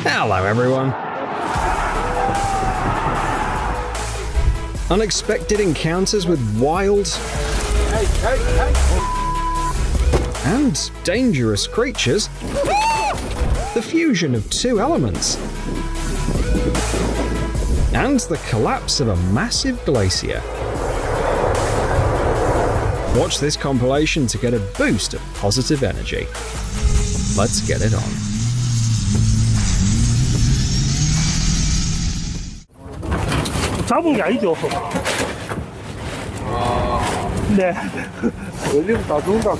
Hello everyone! Unexpected encounters with wild and dangerous creatures. The fusion of two elements. And the collapse of a massive glacier. Watch this compilation to get a boost of positive energy. Let's get it on. 잡은 게 아니죠. 네. 열리면 다 좋은다.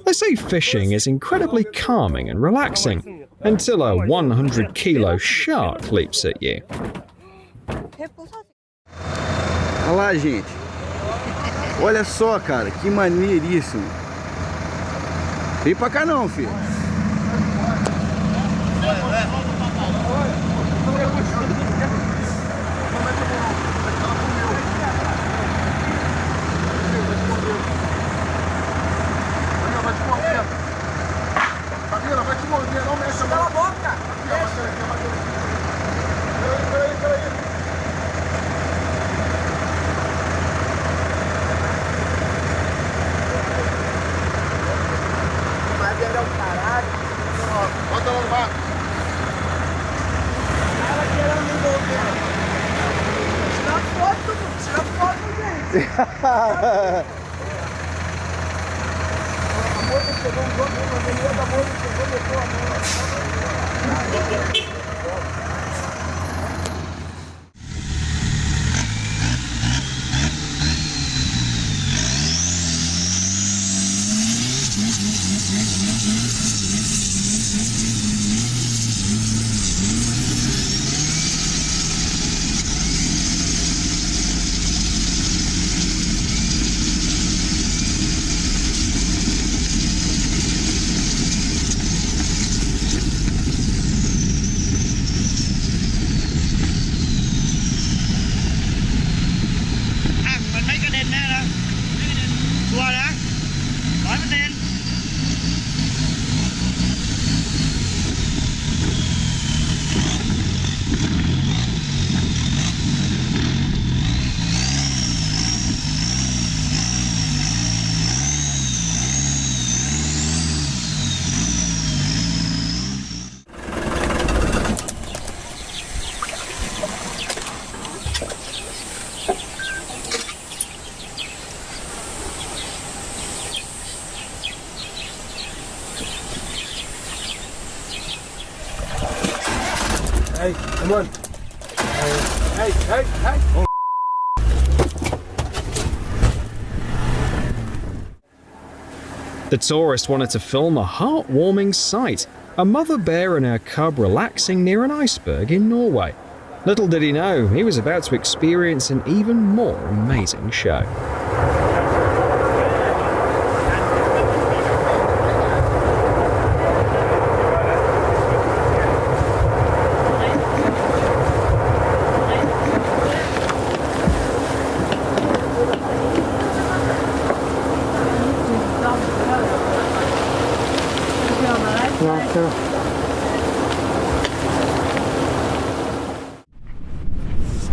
They say fishing is incredibly calming and relaxing until a 100-kilo shark leaps at you. Olha lá, gente. Olha só, cara, que maneiríssimo. Vem pra cá não, filho. Vai te morder, não mexe. Cala a boca! Peraí. Vai virar o caralho. Bota lá no barco. Ela querendo me envolver. Tira foto, gente. A moça chegou, a moça chegou, botou a mão. Hey, come on. Hey. Oh. The tourist wanted to film a heartwarming sight, a mother bear and her cub relaxing near an iceberg in Norway. Little did he know, he was about to experience an even more amazing show.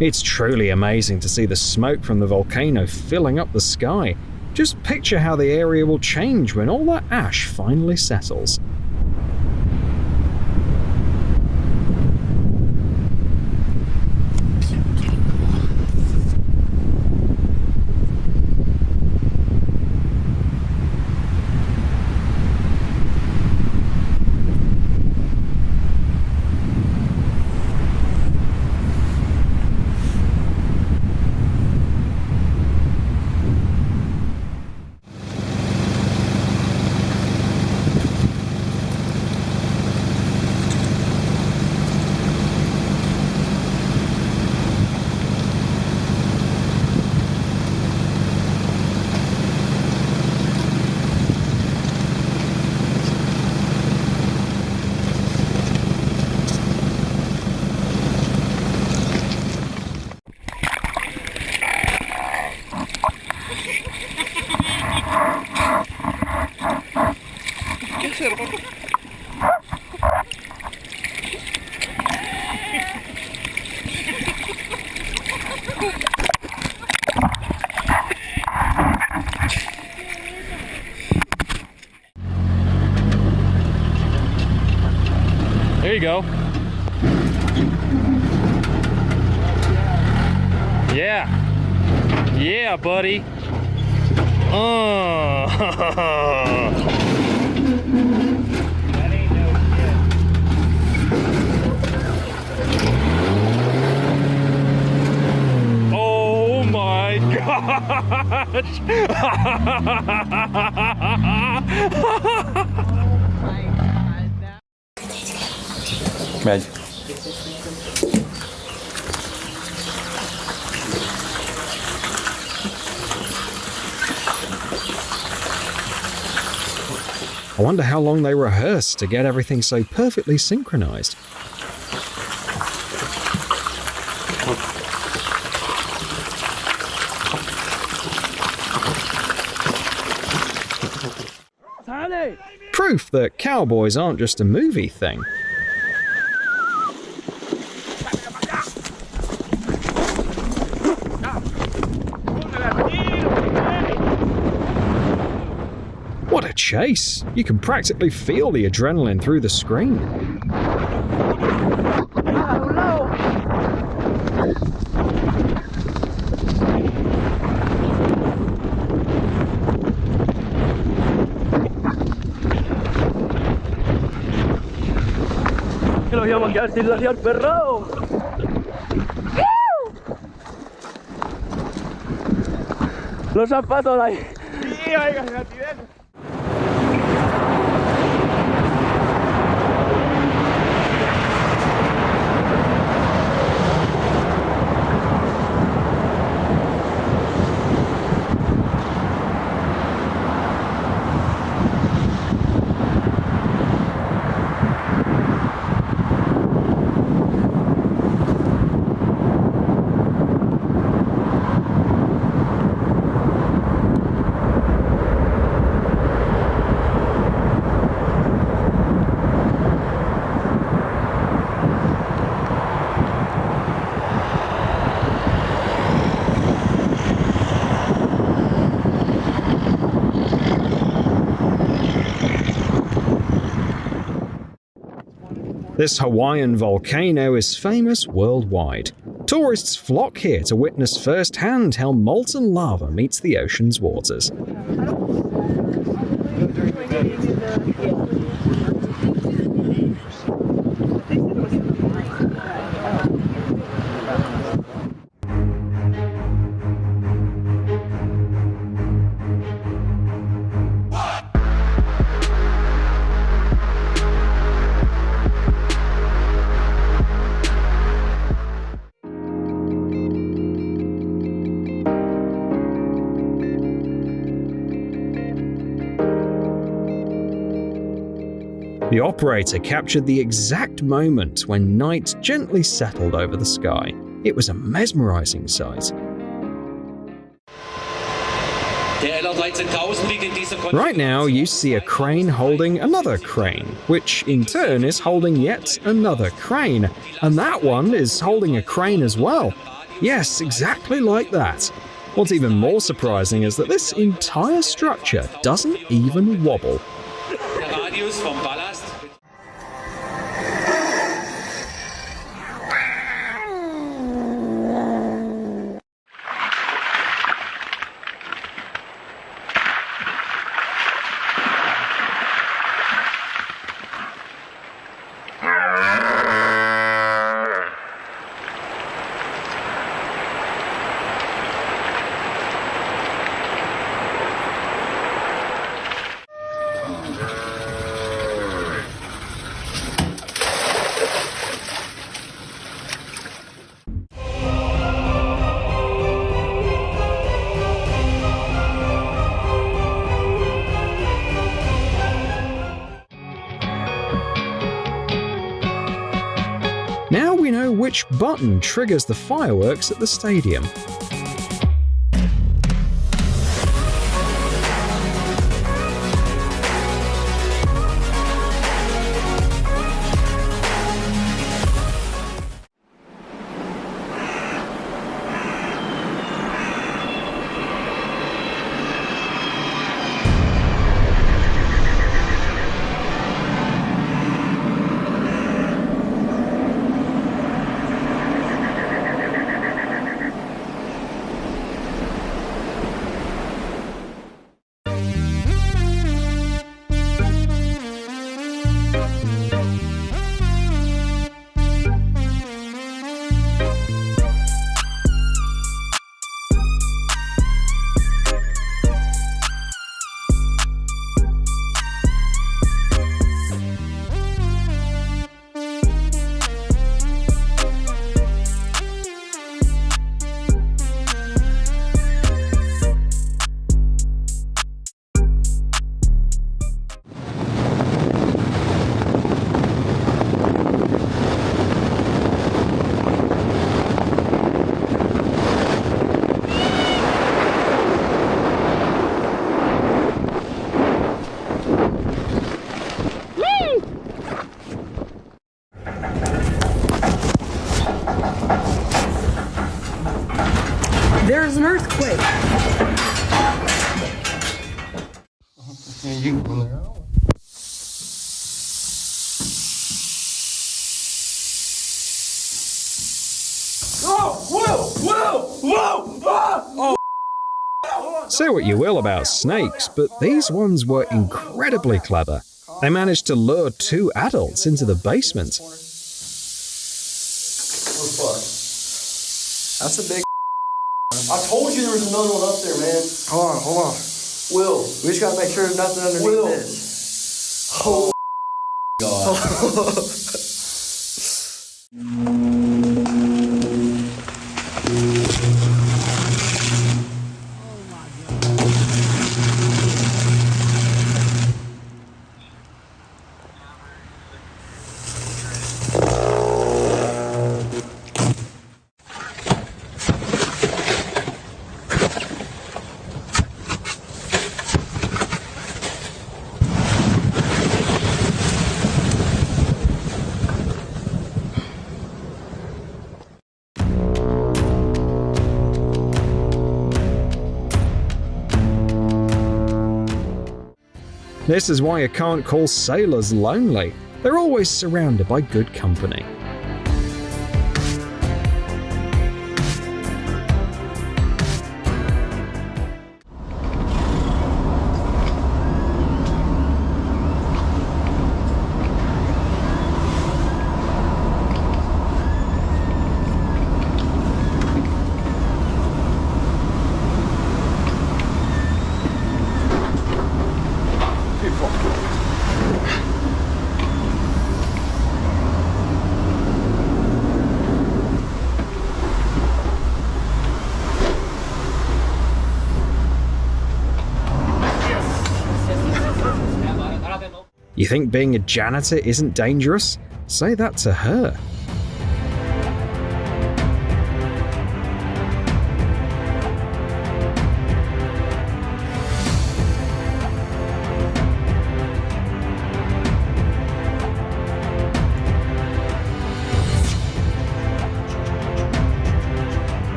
It's truly amazing to see the smoke from the volcano filling up the sky. Just picture how the area will change when all that ash finally settles. go. Yeah. Yeah, buddy. Oh my gosh. Médio. I wonder how long they rehearsed to get everything so perfectly synchronized. Proof that cowboys aren't just a movie thing. What a chase! You can practically feel the adrenaline through the screen. Que nos íbamos a quedar sin la perro. Los zapatos ahí. This Hawaiian volcano is famous worldwide. Tourists flock here to witness firsthand how molten lava meets the ocean's waters. The operator captured the exact moment when night gently settled over the sky. It was a mesmerizing sight. Right now, you see a crane holding another crane, which in turn is holding yet another crane, and that one is holding a crane as well. Yes, exactly like that. What's even more surprising is that this entire structure doesn't even wobble. Now we know which button triggers the fireworks at the stadium. was an earthquake. Say what you will about snakes, but these ones were incredibly clever. They managed to lure 2 adults into the basement. That's a big. I told you there was another one up there, man. Hold on. Will. We just gotta make sure there's nothing underneath Will. this. Oh, God. This is why you can't call sailors lonely. They're always surrounded by good company. You think being a janitor isn't dangerous? Say that to her.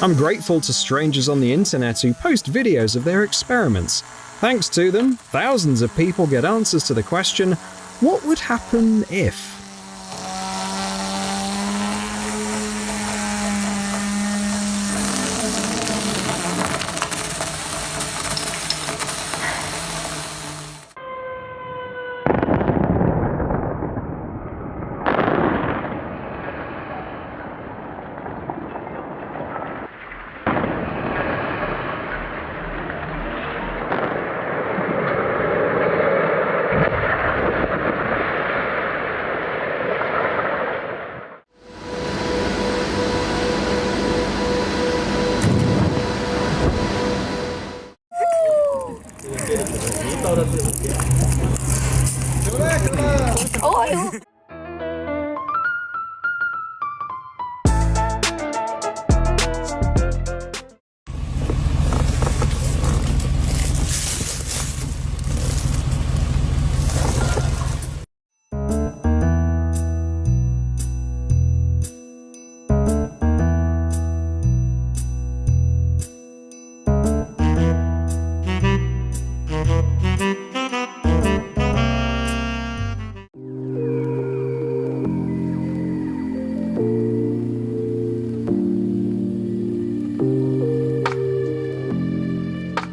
I'm grateful to strangers on the internet who post videos of their experiments. Thanks to them, thousands of people get answers to the question, what would happen if?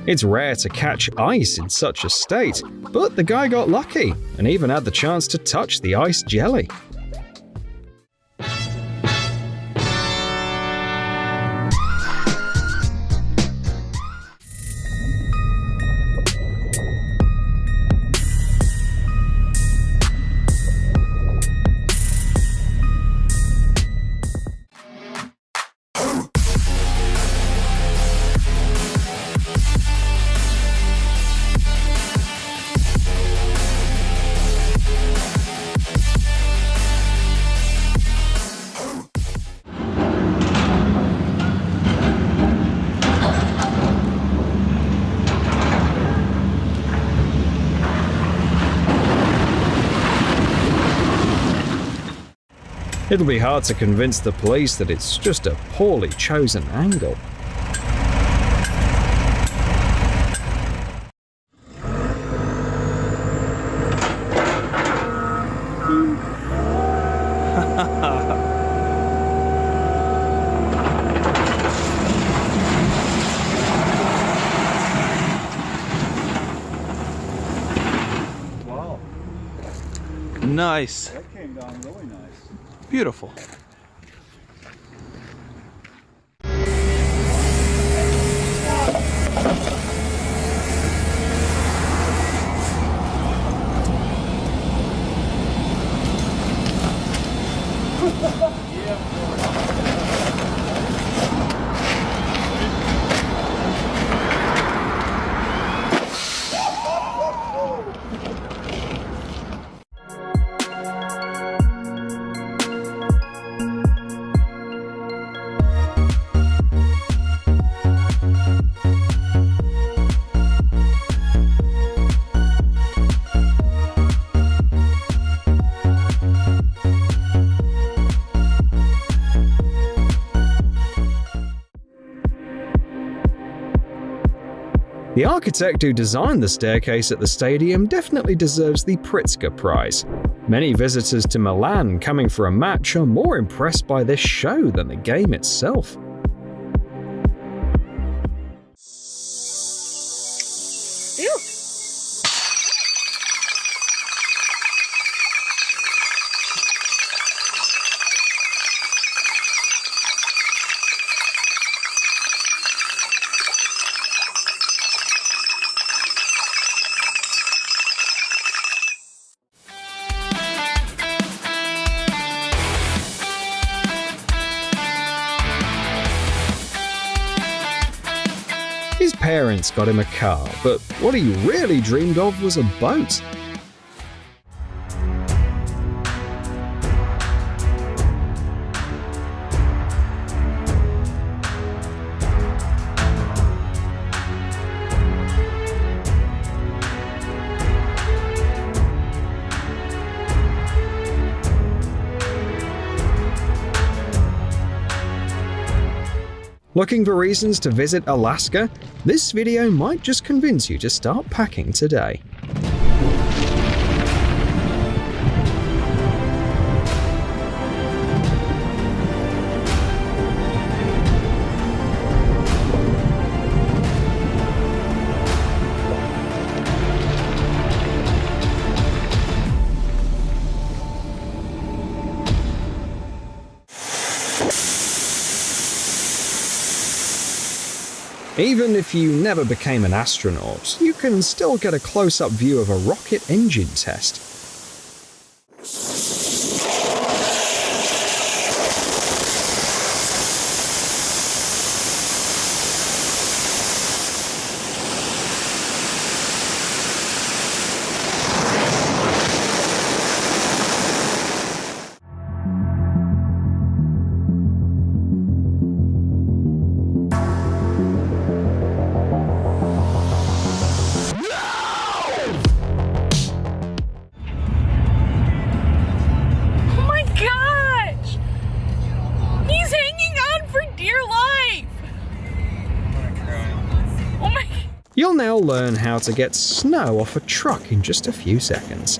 It's rare to catch ice in such a state, but the guy got lucky and even had the chance to touch the ice jelly. It'll be hard to convince the police that it's just a poorly chosen angle. Wow, Nice. that came down really nice. Beautiful. The architect who designed the staircase at the stadium definitely deserves the Pritzker Prize. Many visitors to Milan coming for a match are more impressed by this show than the game itself. His parents got him a car, but what he really dreamed of was a boat. Looking for reasons to visit Alaska? This video might just convince you to start packing today. Even if you never became an astronaut, you can still get a close-up view of a rocket engine test. You'll now learn how to get snow off a truck in just a few seconds.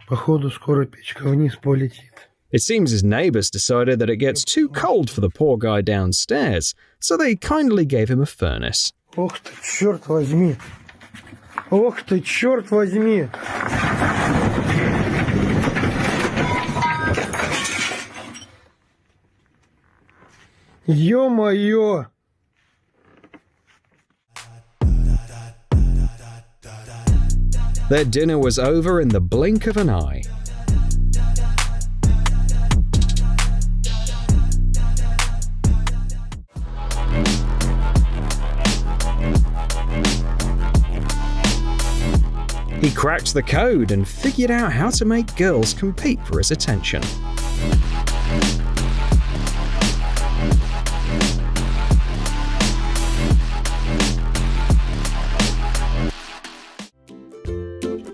Походу скоро печка вниз полетит. It seems his neighbors decided that it gets too cold for the poor guy downstairs, so they kindly gave him a furnace. Ох ты, черт возьми. Ох ты, черт возьми! Ё-моё! Their dinner was over in the blink of an eye. He cracked the code and figured out how to make girls compete for his attention.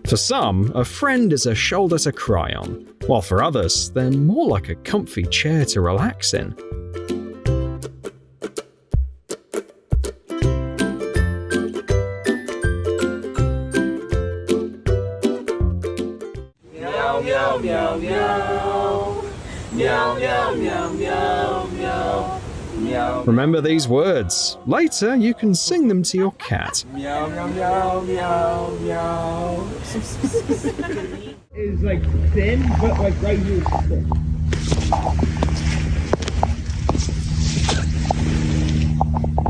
For some, a friend is a shoulder to cry on, while for others, they're more like a comfy chair to relax in. Remember these words. Later, you can sing them to your cat. Meow, meow, meow, meow, meow. Is like thin, but like right here is thick.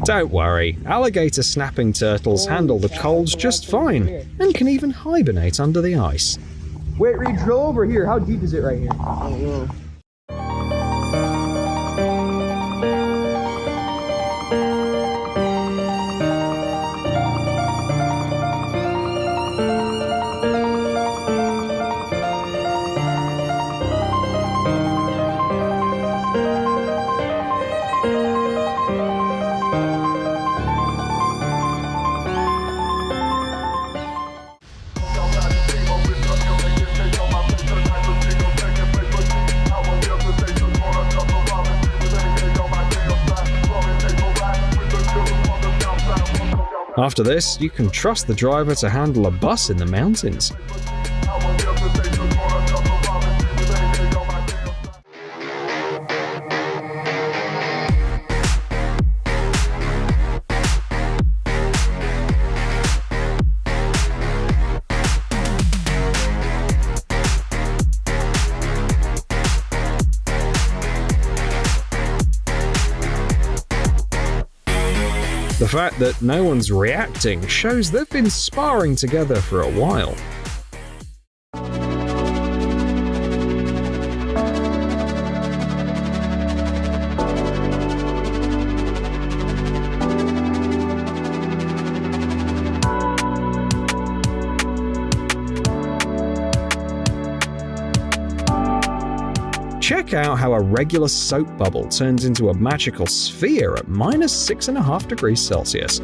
Don't worry, alligator snapping turtles handle the colds just fine, and can even hibernate under the ice. Wait, Reed, drill over here. How deep is it right here? I don't know. After this, you can trust the driver to handle a bus in the mountains. The fact that no one's reacting shows they've been sparring together for a while. Check out how a regular soap bubble turns into a magical sphere at -6.5 degrees Celsius.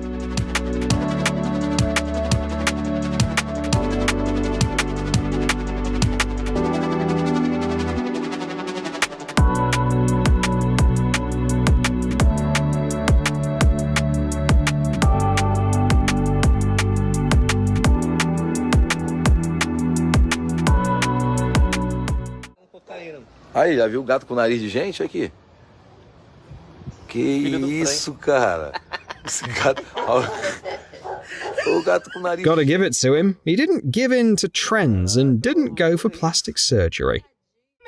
Aí, já viu o gato com nariz de gente aqui? Que isso, cara? Esse gato... O gato com nariz... Gotta give it to him. He didn't give in to trends and didn't go for plastic surgery.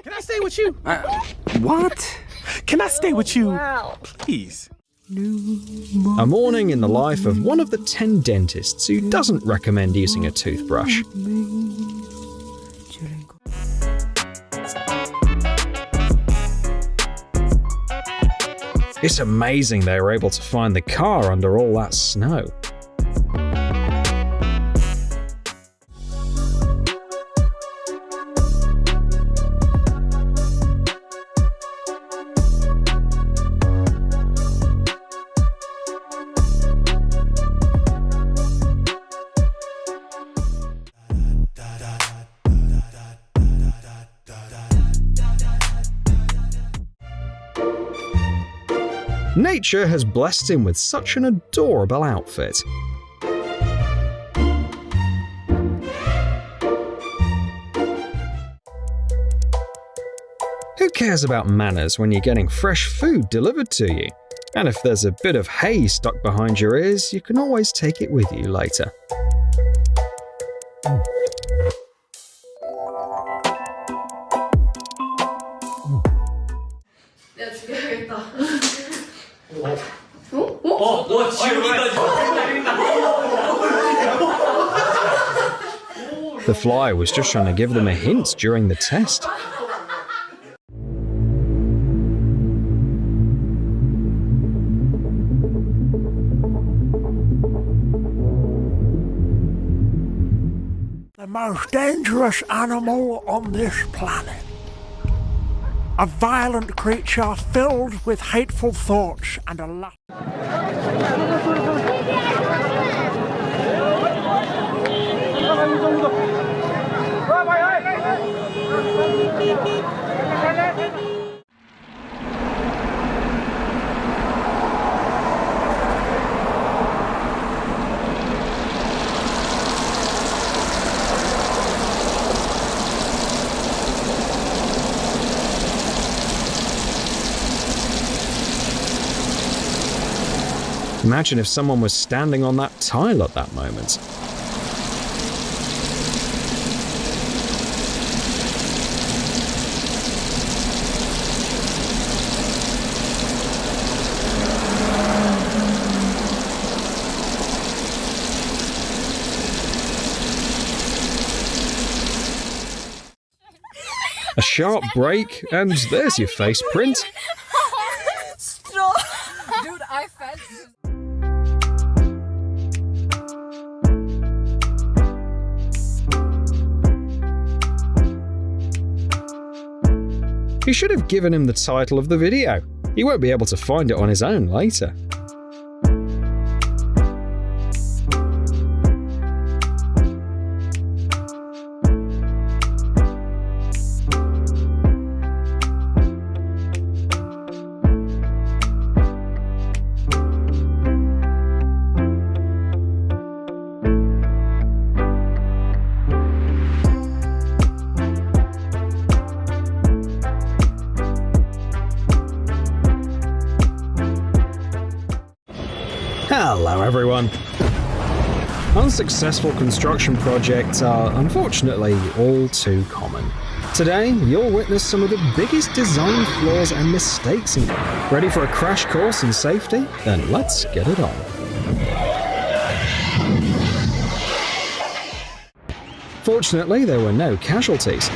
Can I stay with you? What? Can I stay with you? Please. A morning in the life of one of the 10 dentists who doesn't recommend using a toothbrush. It's amazing they were able to find the car under all that snow. Nature has blessed him with such an adorable outfit. Who cares about manners when you're getting fresh food delivered to you? And if there's a bit of hay stuck behind your ears, you can always take it with you later. The fly was just trying to give them a hint during the test. The most dangerous animal on this planet. A violent creature filled with hateful thoughts and a lust. Imagine if someone was standing on that tile at that moment. A sharp break, and there's your face print. Stop! Dude, I felt this. You should have given him the title of the video. He won't be able to find it on his own later. Hello everyone! Unsuccessful construction projects are unfortunately all too common. Today, you'll witness some of the biggest design flaws and mistakes in. Ready for a crash course in safety? Then let's get it on. Fortunately, there were no casualties.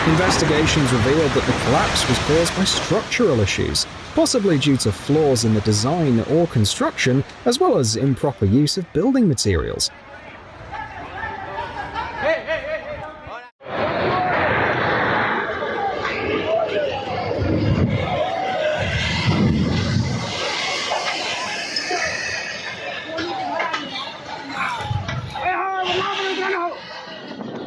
Investigations revealed that the collapse was caused by structural issues, possibly due to flaws in the design or construction, as well as improper use of building materials.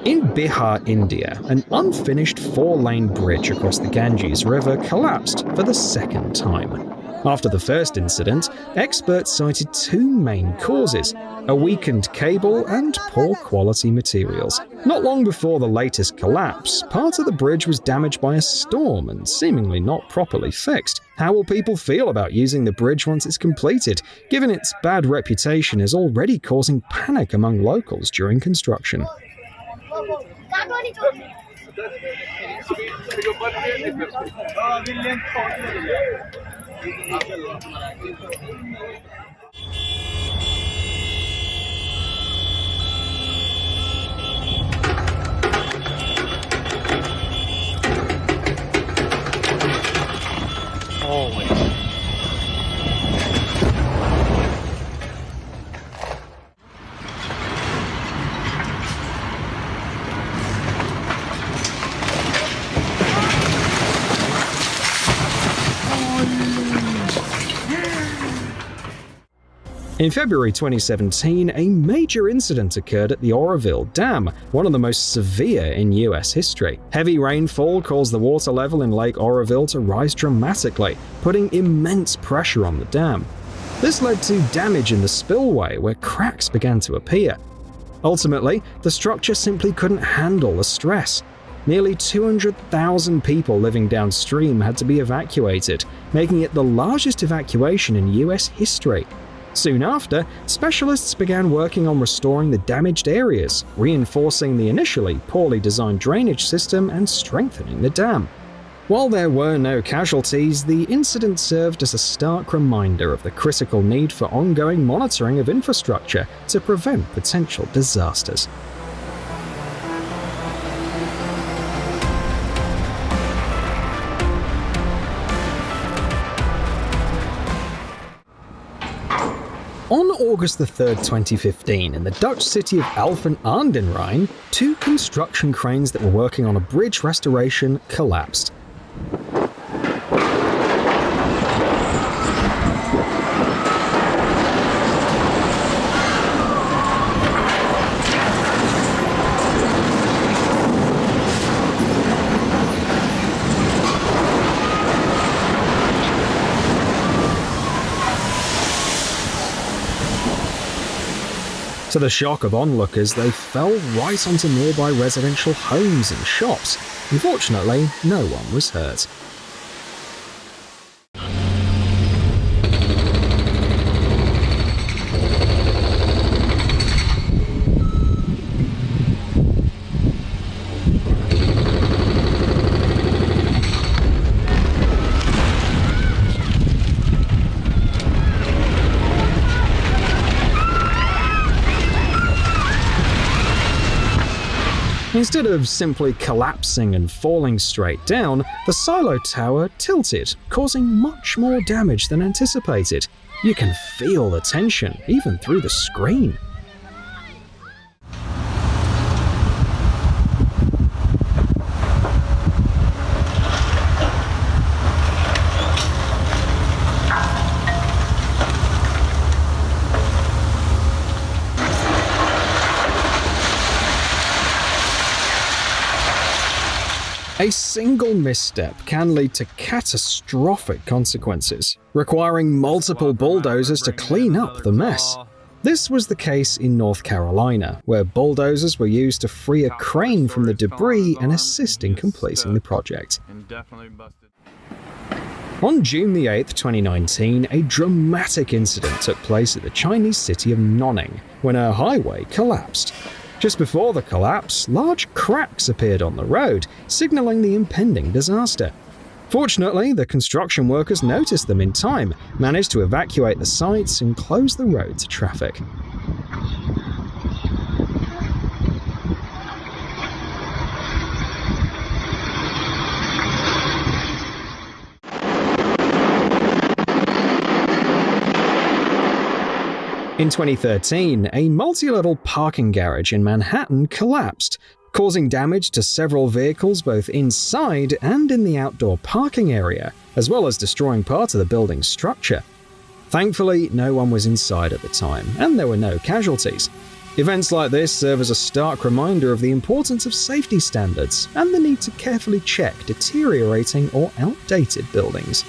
In Bihar, India, an unfinished 4-lane bridge across the Ganges River collapsed for the second time. After the first incident, experts cited two main causes: a weakened cable and poor quality materials. Not long before the latest collapse, part of the bridge was damaged by a storm and seemingly not properly fixed. How will people feel about using the bridge once it's completed, given its bad reputation is already causing panic among locals during construction? In February 2017, a major incident occurred at the Oroville Dam, one of the most severe in US history. Heavy rainfall caused the water level in Lake Oroville to rise dramatically, putting immense pressure on the dam. This led to damage in the spillway, where cracks began to appear. Ultimately, the structure simply couldn't handle the stress. Nearly 200,000 people living downstream had to be evacuated, making it the largest evacuation in US history. Soon after, specialists began working on restoring the damaged areas, reinforcing the initially poorly designed drainage system, and strengthening the dam. While there were no casualties, the incident served as a stark reminder of the critical need for ongoing monitoring of infrastructure to prevent potential disasters. On August 3, 2015, in the Dutch city of Alphen aan den Rijn, 2 construction cranes that were working on a bridge restoration collapsed. To the shock of onlookers, they fell right onto nearby residential homes and shops. Unfortunately, no one was hurt. Instead of simply collapsing and falling straight down, the silo tower tilted, causing much more damage than anticipated. You can feel the tension, even through the screen. A single misstep can lead to catastrophic consequences, requiring multiple bulldozers to clean up the mess. This was the case in North Carolina, where bulldozers were used to free a crane from the debris and assist in completing the project. On June 8, 2019, a dramatic incident took place at the Chinese city of Nanning, when a highway collapsed. Just before the collapse, large cracks appeared on the road, signaling the impending disaster. Fortunately, the construction workers noticed them in time, managed to evacuate the site, and close the road to traffic. In 2013, a multi-level parking garage in Manhattan collapsed, causing damage to several vehicles both inside and in the outdoor parking area, as well as destroying part of the building's structure. Thankfully, no one was inside at the time, and there were no casualties. Events like this serve as a stark reminder of the importance of safety standards and the need to carefully check deteriorating or outdated buildings.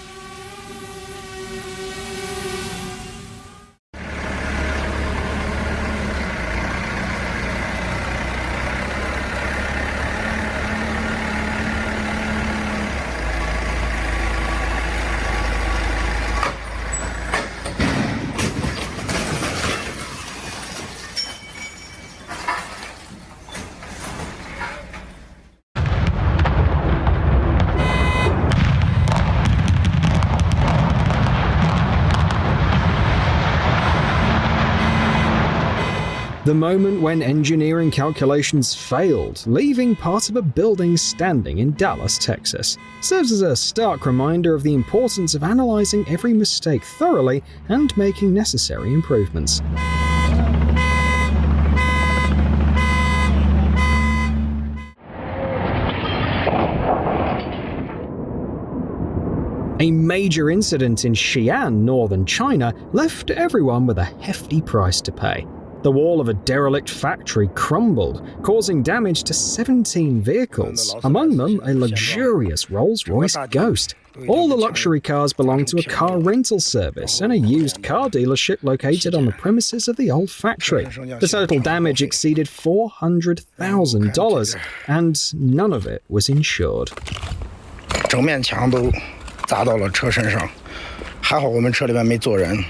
The moment when engineering calculations failed, leaving part of a building standing in Dallas, Texas, serves as a stark reminder of the importance of analyzing every mistake thoroughly and making necessary improvements. A major incident in Xi'an, northern China, left everyone with a hefty price to pay. The wall of a derelict factory crumbled, causing damage to 17 vehicles, among them a luxurious Rolls-Royce Ghost. All the luxury cars belonged to a car rental service and a used car dealership located on the premises of the old factory. The total damage exceeded $400,000, and none of it was insured. 整面墙都砸到了车身上，还好我们车里面没坐人。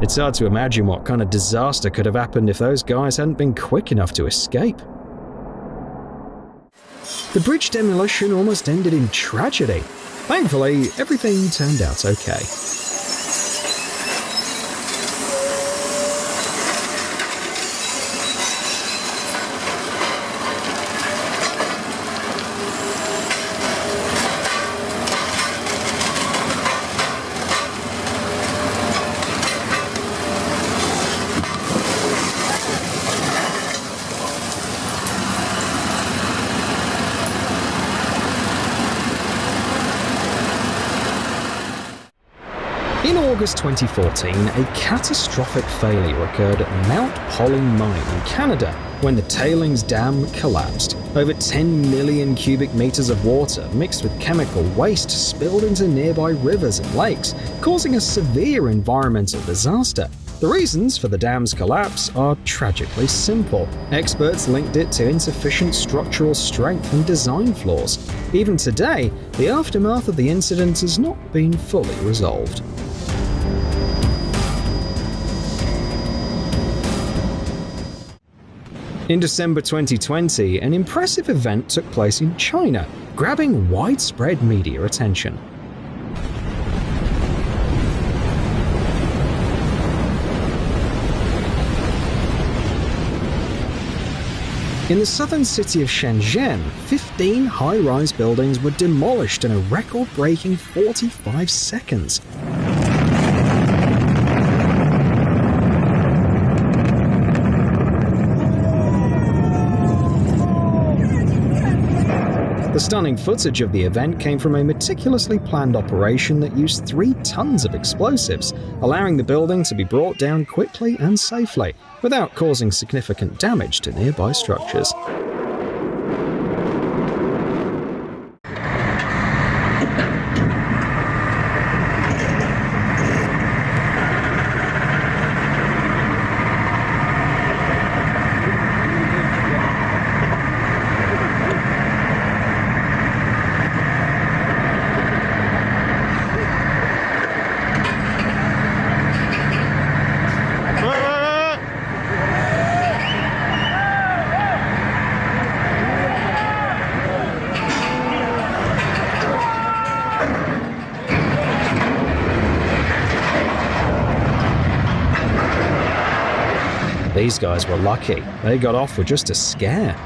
It's hard to imagine what kind of disaster could have happened if those guys hadn't been quick enough to escape. The bridge demolition almost ended in tragedy. Thankfully, everything turned out okay. In August 2014, a catastrophic failure occurred at Mount Pollin Mine in Canada when the tailings dam collapsed. Over 10 million cubic meters of water mixed with chemical waste spilled into nearby rivers and lakes, causing a severe environmental disaster. The reasons for the dam's collapse are tragically simple. Experts linked it to insufficient structural strength and design flaws. Even today, the aftermath of the incident has not been fully resolved. In December 2020, an impressive event took place in China, grabbing widespread media attention. In the southern city of Shenzhen, 15 high-rise buildings were demolished in a record-breaking 45 seconds. The stunning footage of the event came from a meticulously planned operation that used 3 tons of explosives, allowing the building to be brought down quickly and safely, without causing significant damage to nearby structures. These guys were lucky. They got off with just a scare.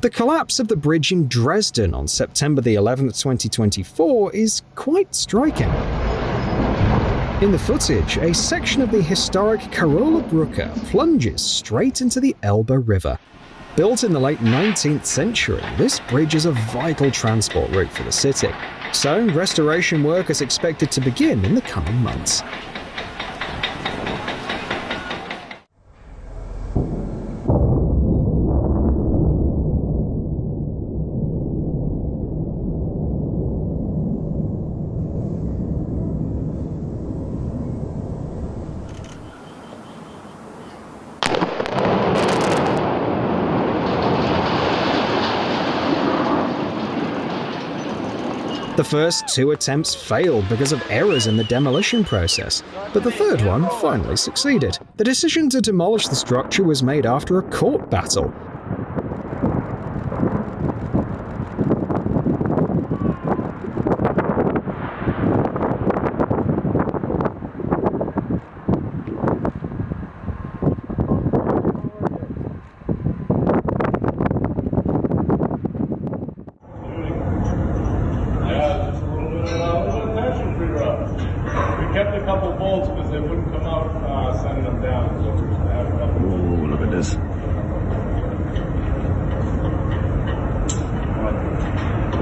The collapse of the bridge in Dresden on September the 11th, 2024 is quite striking. In the footage, a section of the historic Karola Brücke plunges straight into the Elbe River. Built in the late 19th century, this bridge is a vital transport route for the city, so restoration work is expected to begin in the coming months. The first 2 attempts failed because of errors in the demolition process, but the third one finally succeeded. The decision to demolish the structure was made after a court battle. We kept a couple bolts because they wouldn't come out. Ooh, look at this.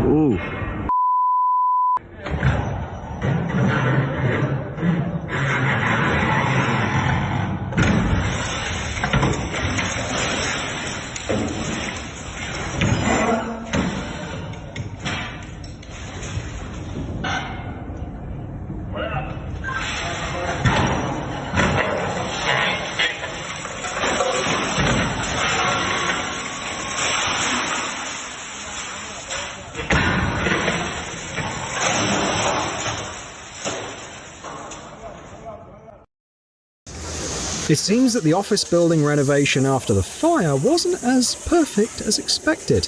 Ooh. It seems that the office building renovation after the fire wasn't as perfect as expected.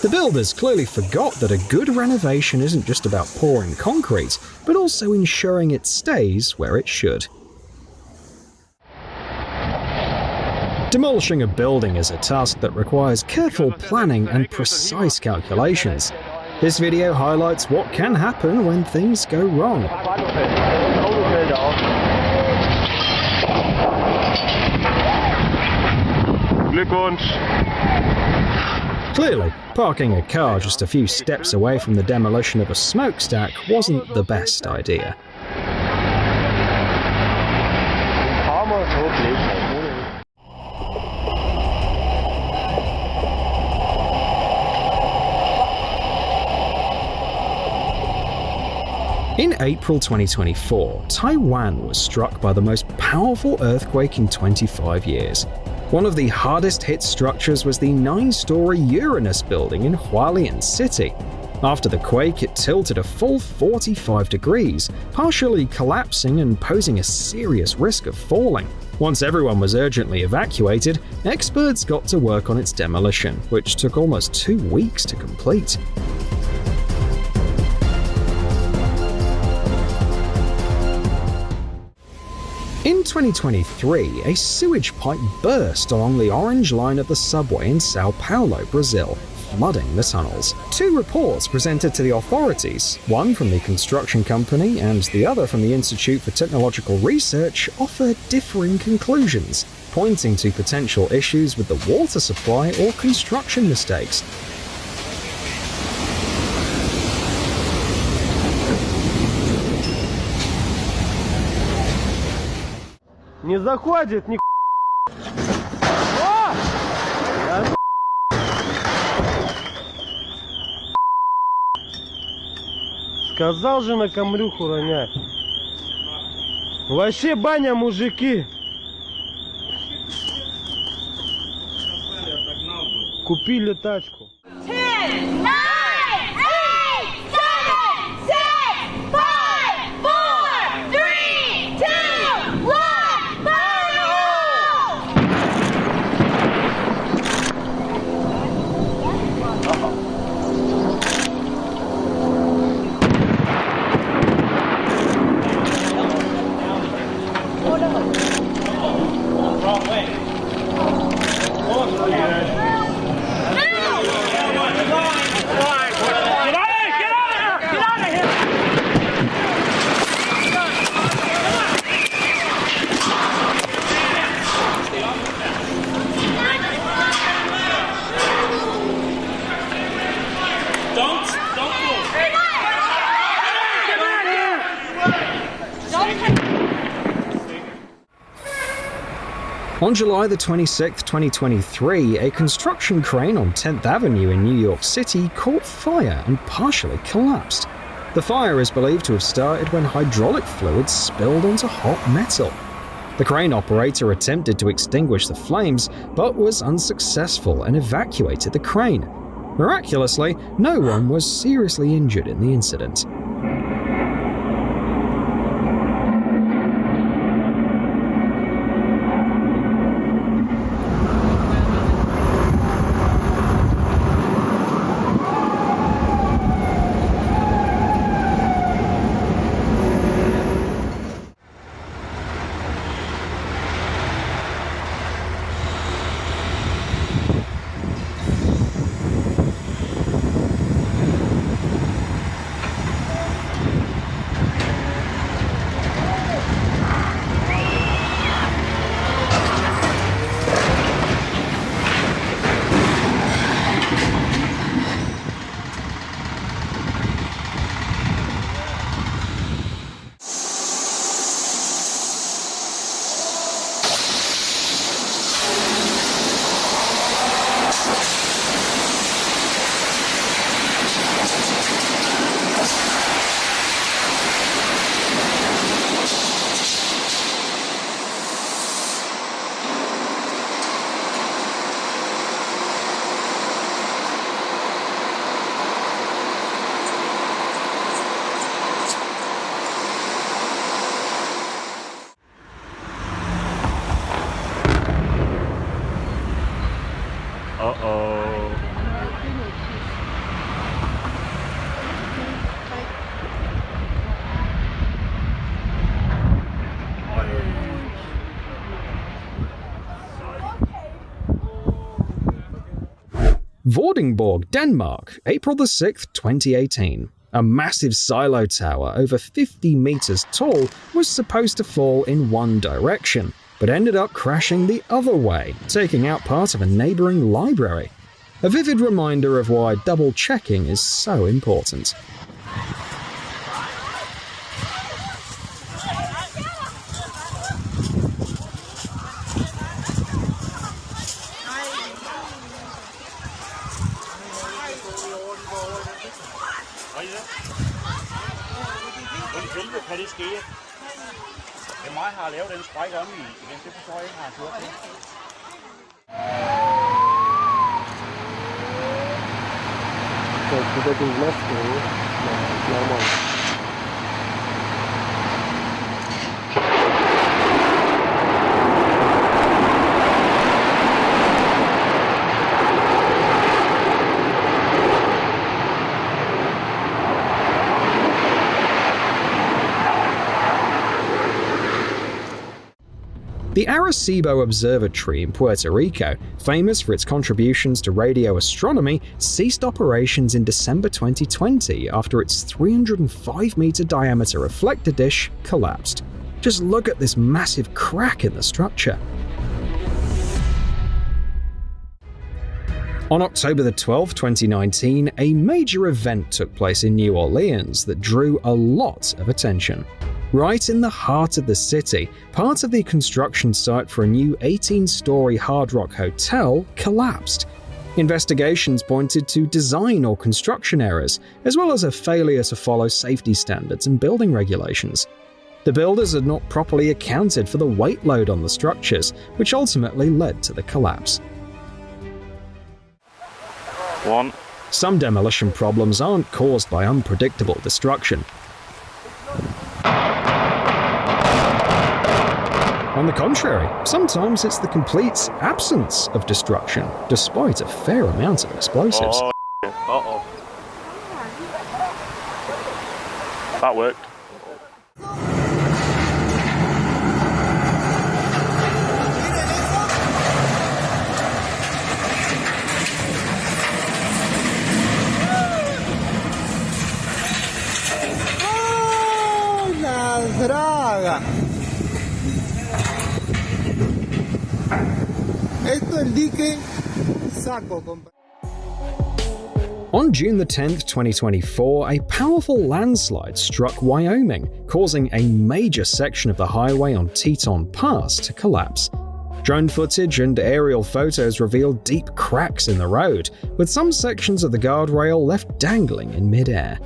The builders clearly forgot that a good renovation isn't just about pouring concrete, but also ensuring it stays where it should. Demolishing a building is a task that requires careful planning and precise calculations. This video highlights what can happen when things go wrong. Clearly, parking a car just a few steps away from the demolition of a smokestack wasn't the best idea. In April 2024, Taiwan was struck by the most powerful earthquake in 25 years. One of the hardest hit structures was the 9-story Uranus building in Hualien City. After the quake, it tilted a full 45 degrees, partially collapsing and posing a serious risk of falling. Once everyone was urgently evacuated, experts got to work on its demolition, which took almost 2 weeks to complete. In 2023, a sewage pipe burst along the orange line of the subway in Sao Paulo, Brazil, flooding the tunnels. 2 reports presented to the authorities, one from the construction company and the other from the Institute for Technological Research, offer differing conclusions, pointing to potential issues with the water supply or construction mistakes. Не заходит ни. Сказал же на камрюху ронять. Вообще баня, мужики. Купили тачку. 10, 9, 8, 7, 6, 5, 4, 3, 2, 1, fire! Wrong way. On July the 26th, 2023, a construction crane on 10th Avenue in New York City caught fire and partially collapsed. The fire is believed to have started when hydraulic fluid spilled onto hot metal. The crane operator attempted to extinguish the flames, but was unsuccessful and evacuated the crane. Miraculously, no one was seriously injured in the incident. Vordingborg, Denmark, April the 6th, 2018. A massive silo tower over 50 meters tall was supposed to fall in one direction, but ended up crashing the other way, taking out part of a neighboring library. A vivid reminder of why double-checking is so important. Kan det ske? Det er mig, har lavet den spræk om i den. Det forstår jeg ikke, har gjort det. Вот этим властью, нормально. The Arecibo Observatory in Puerto Rico, famous for its contributions to radio astronomy, ceased operations in December 2020 after its 305-meter diameter reflector dish collapsed. Just look at this massive crack in the structure. On October the 12th, 2019, a major event took place in New Orleans that drew a lot of attention. Right in the heart of the city, part of the construction site for a new 18-story Hard Rock hotel collapsed. Investigations pointed to design or construction errors, as well as a failure to follow safety standards and building regulations. The builders had not properly accounted for the weight load on the structures, which ultimately led to the collapse. Some demolition problems aren't caused by unpredictable destruction. On the contrary, sometimes it's the complete absence of destruction, despite a fair amount of explosives. Uh-oh. That worked. On June the 10th, 2024, a powerful landslide struck Wyoming, causing a major section of the highway on Teton Pass to collapse. Drone footage and aerial photos revealed deep cracks in the road, with some sections of the guardrail left dangling in midair.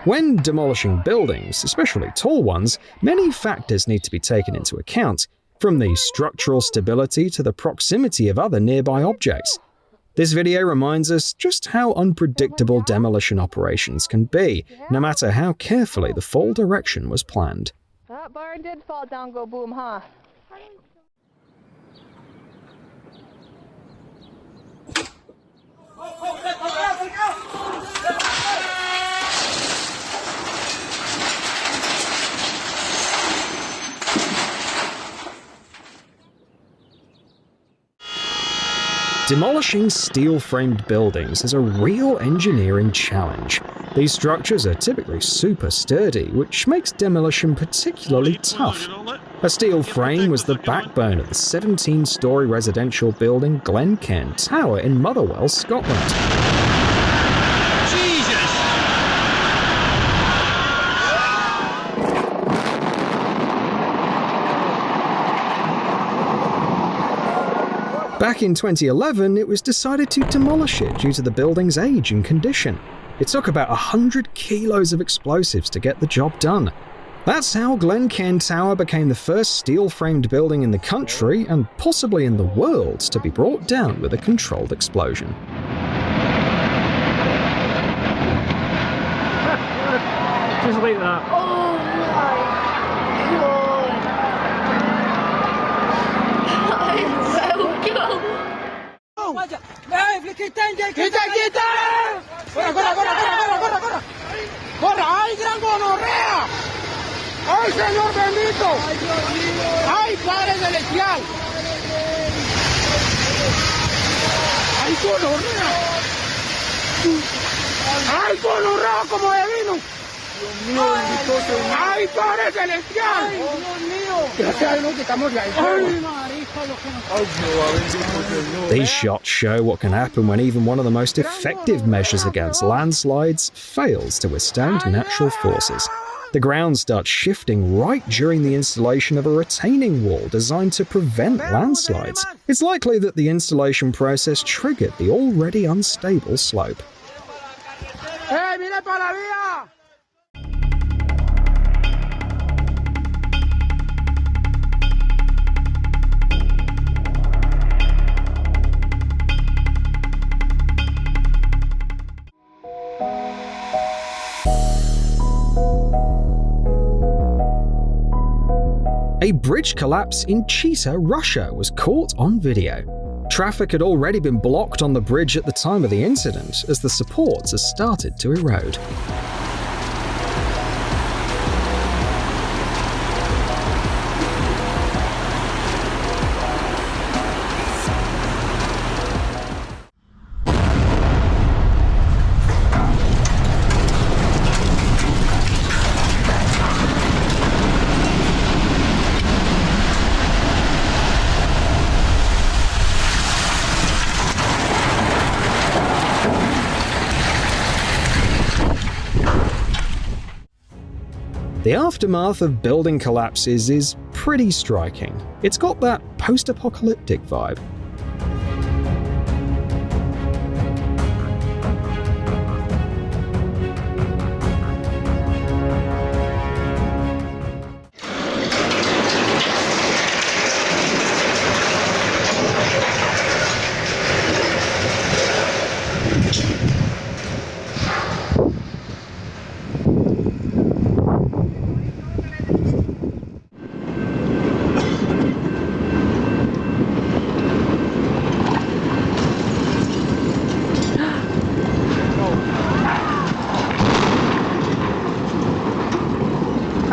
When demolishing buildings, especially tall ones, many factors need to be taken into account, from the structural stability to the proximity of other nearby objects. This video reminds us just how unpredictable demolition operations can be, no matter how carefully the fall direction was planned. That barn did fall down, go boom, huh? Demolishing steel-framed buildings is a real engineering challenge. These structures are typically super sturdy, which makes demolition particularly tough. A steel frame was the backbone of the 17-story residential building Glencairn Tower in Motherwell, Scotland. Back in 2011, it was decided to demolish it due to the building's age and condition. It took about 100 kilos of explosives to get the job done. That's how Glencairn Tower became the first steel-framed building in the country, and possibly in the world, to be brought down with a controlled explosion. Just like that. Oh my god! ¡Corra! ¡Ay, gran gonorrea! ¡Ay, Señor bendito! ¡Ay, Padre celestial! ¡Ay, gonorrea! ¡Ay, gonorrea como de vino! ¡Dios mío, bendito Señor! ¡Ay, Padre celestial! ¡Ay, Dios mío! Gracias a Dios que estamos ya. ¡Ay, These shots show what can happen when even one of the most effective measures against landslides fails to withstand natural forces. The ground starts shifting right during the installation of a retaining wall designed to prevent landslides. It's likely that the installation process triggered the already unstable slope. ¡Eh, mire para la vía! A bridge collapse in Chita, Russia was caught on video. Traffic had already been blocked on the bridge at the time of the incident, as the supports had started to erode. The aftermath of building collapses is pretty striking. It's got that post-apocalyptic vibe.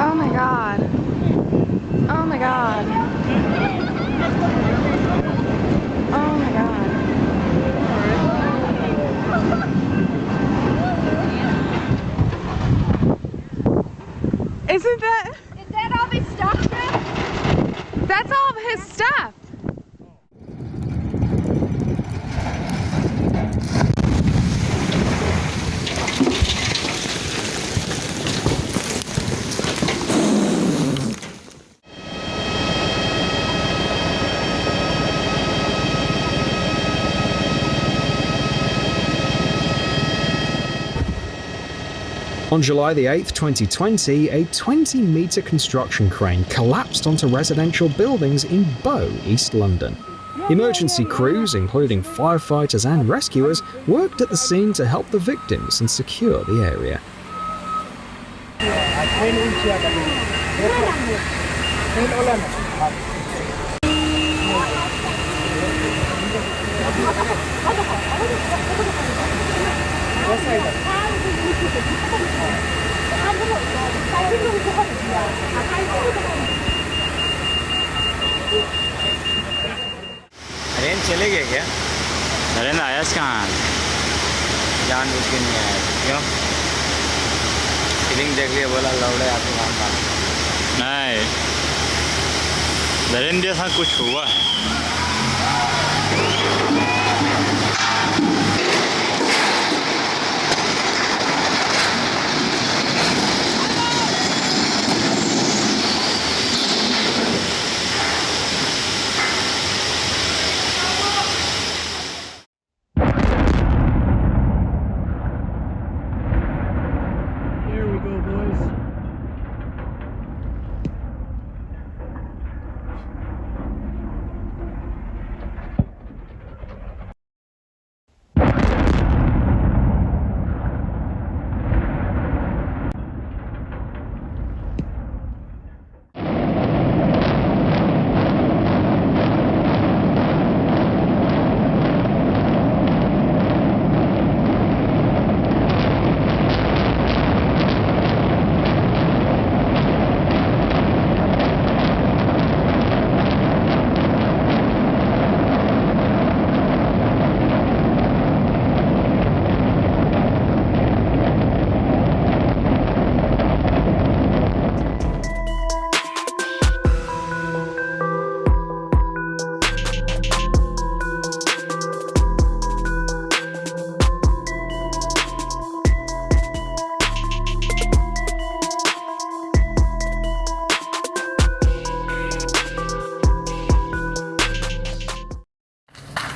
Oh my god. Oh my god. Oh my god. Isn't that? Is that all his stuff, Chris? That's all of his stuff. On July the 8th, 2020, a 20-metre construction crane collapsed onto residential buildings in Bow, East London. Emergency crews, including firefighters and rescuers, worked at the scene to help the victims and secure the area. Train चले गए क्या? Train आया कहाँ? जानबूझ के नहीं आया। क्यों? फीलिंग देख लिया, बोला लौड़े आपको काम था। नहीं, ट्रेन जैसा कुछ हुआ है।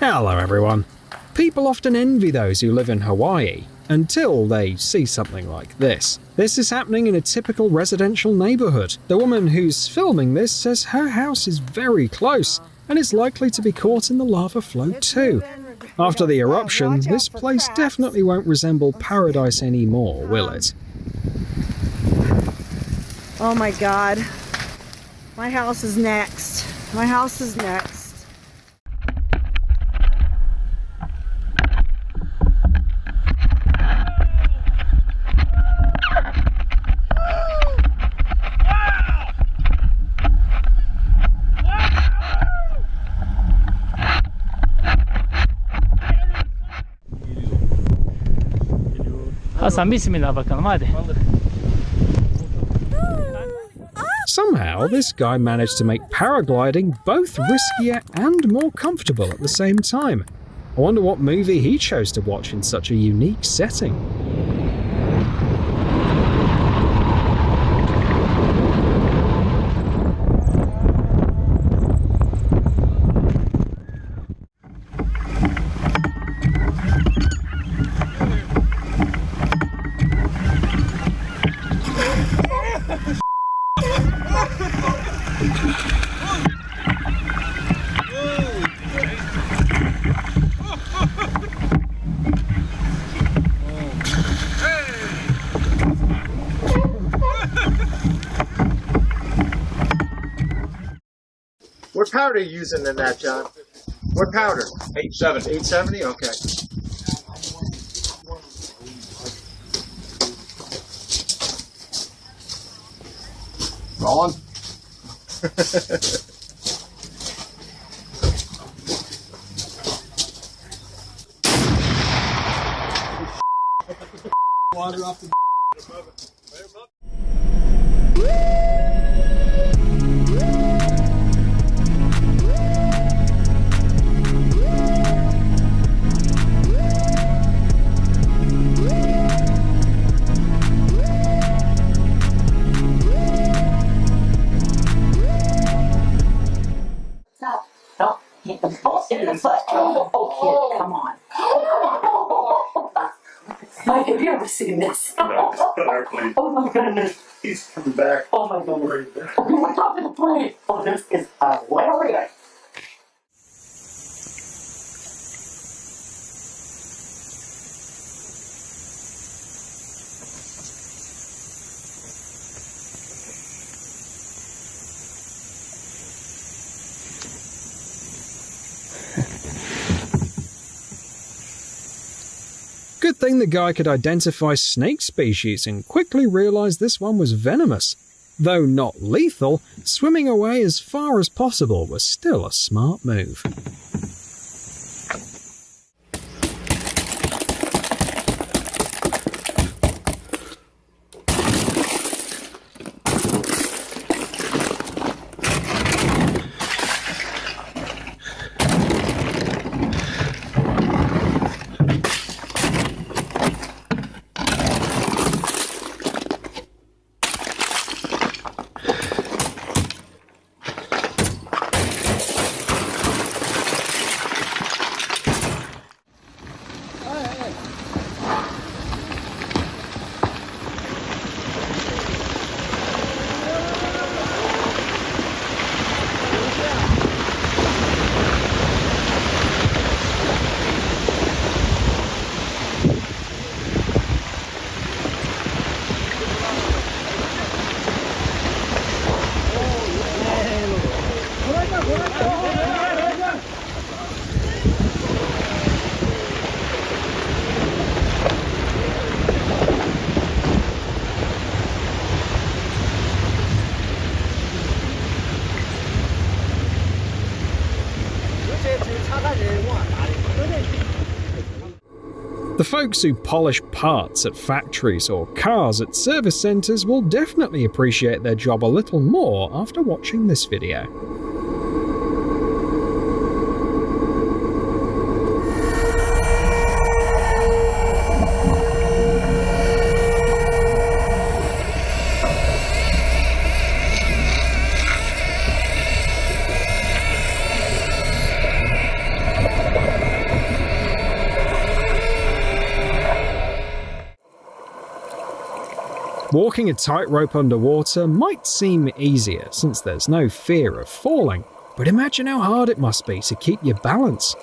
Hello everyone. People often envy those who live in Hawaii until they see something like this. This is happening in a typical residential neighborhood. The woman who's filming this says her house is very close and is likely to be caught in the lava flow too. After the eruption, this place definitely won't resemble paradise anymore, will it? Oh my God. My house is next. My house is next. Hasan bismillah bakalım hadi. Somehow, this guy managed to make paragliding both riskier and more comfortable at the same time. I wonder what movie he chose to watch in such a unique setting. What powder are you using in that, John? What powder? 870. 870? Okay. Rolling. Water off the above it. Right above. In the foot. Oh, kid, come on. Mike, have you ever seen this? Oh my goodness. He's coming back. Oh my goodness. We were talking to the plane. Oh, this is hilarious. Good thing the guy could identify snake species and quickly realized this one was venomous. Though not lethal, swimming away as far as possible was still a smart move. The folks who polish parts at factories or cars at service centres will definitely appreciate their job a little more after watching this video. Walking a tightrope underwater might seem easier since there's no fear of falling, but imagine how hard it must be to keep your balance.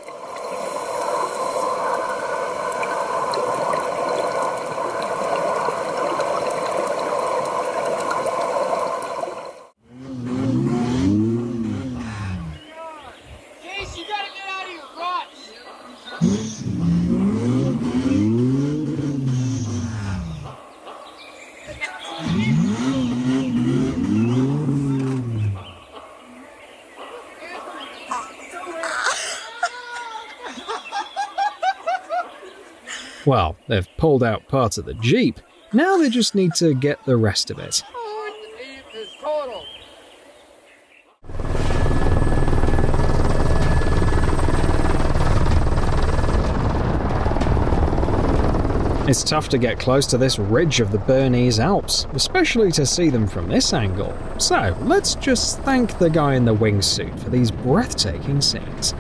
Well, they've pulled out part of the Jeep. Now they just need to get the rest of it. It's tough to get close to this ridge of the Bernese Alps, especially to see them from this angle. So let's just thank the guy in the wingsuit for these breathtaking scenes.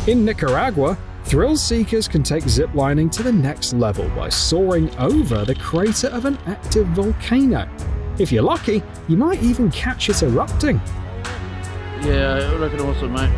In Nicaragua, thrill seekers can take ziplining to the next level by soaring over the crater of an active volcano. If you're lucky, you might even catch it erupting. Yeah, I reckon also, mate.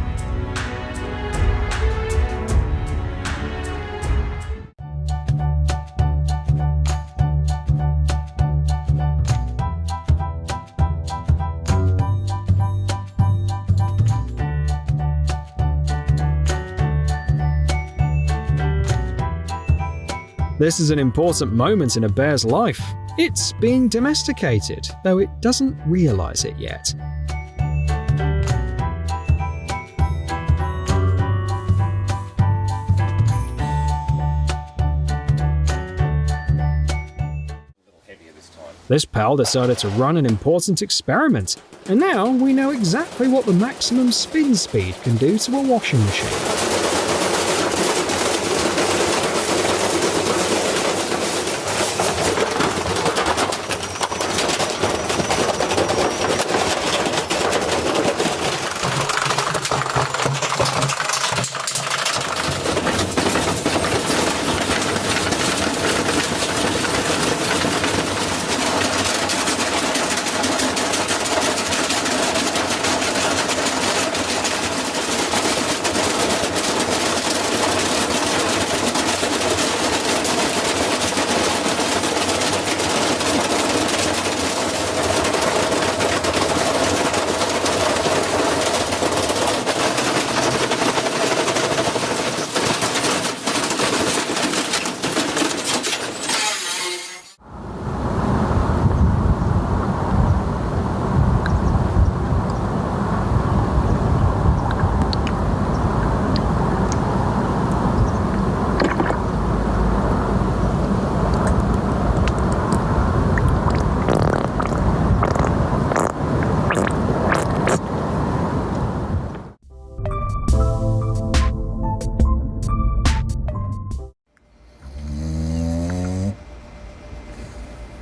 This is an important moment in a bear's life. It's being domesticated, though it doesn't realize it yet. This pal decided to run an important experiment, and now we know exactly what the maximum spin speed can do to a washing machine.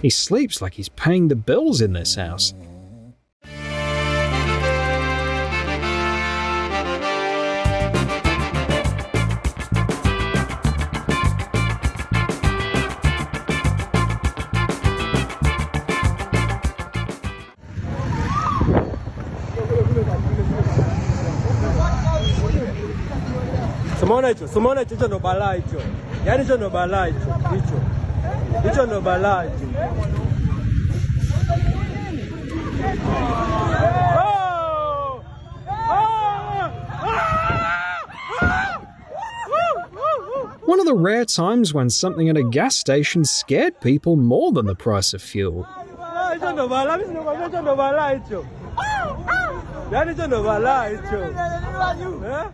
He sleeps like he's paying the bills in this house. Simona hicho ndo balaa hicho. Yaani hicho ndo balaa hicho. Hicho ndo balaa hicho. One of the rare times when something at a gas station scared people more than the price of fuel. Hicho ndo balaa hicho. Yani hicho ndo balaa hicho. Eh?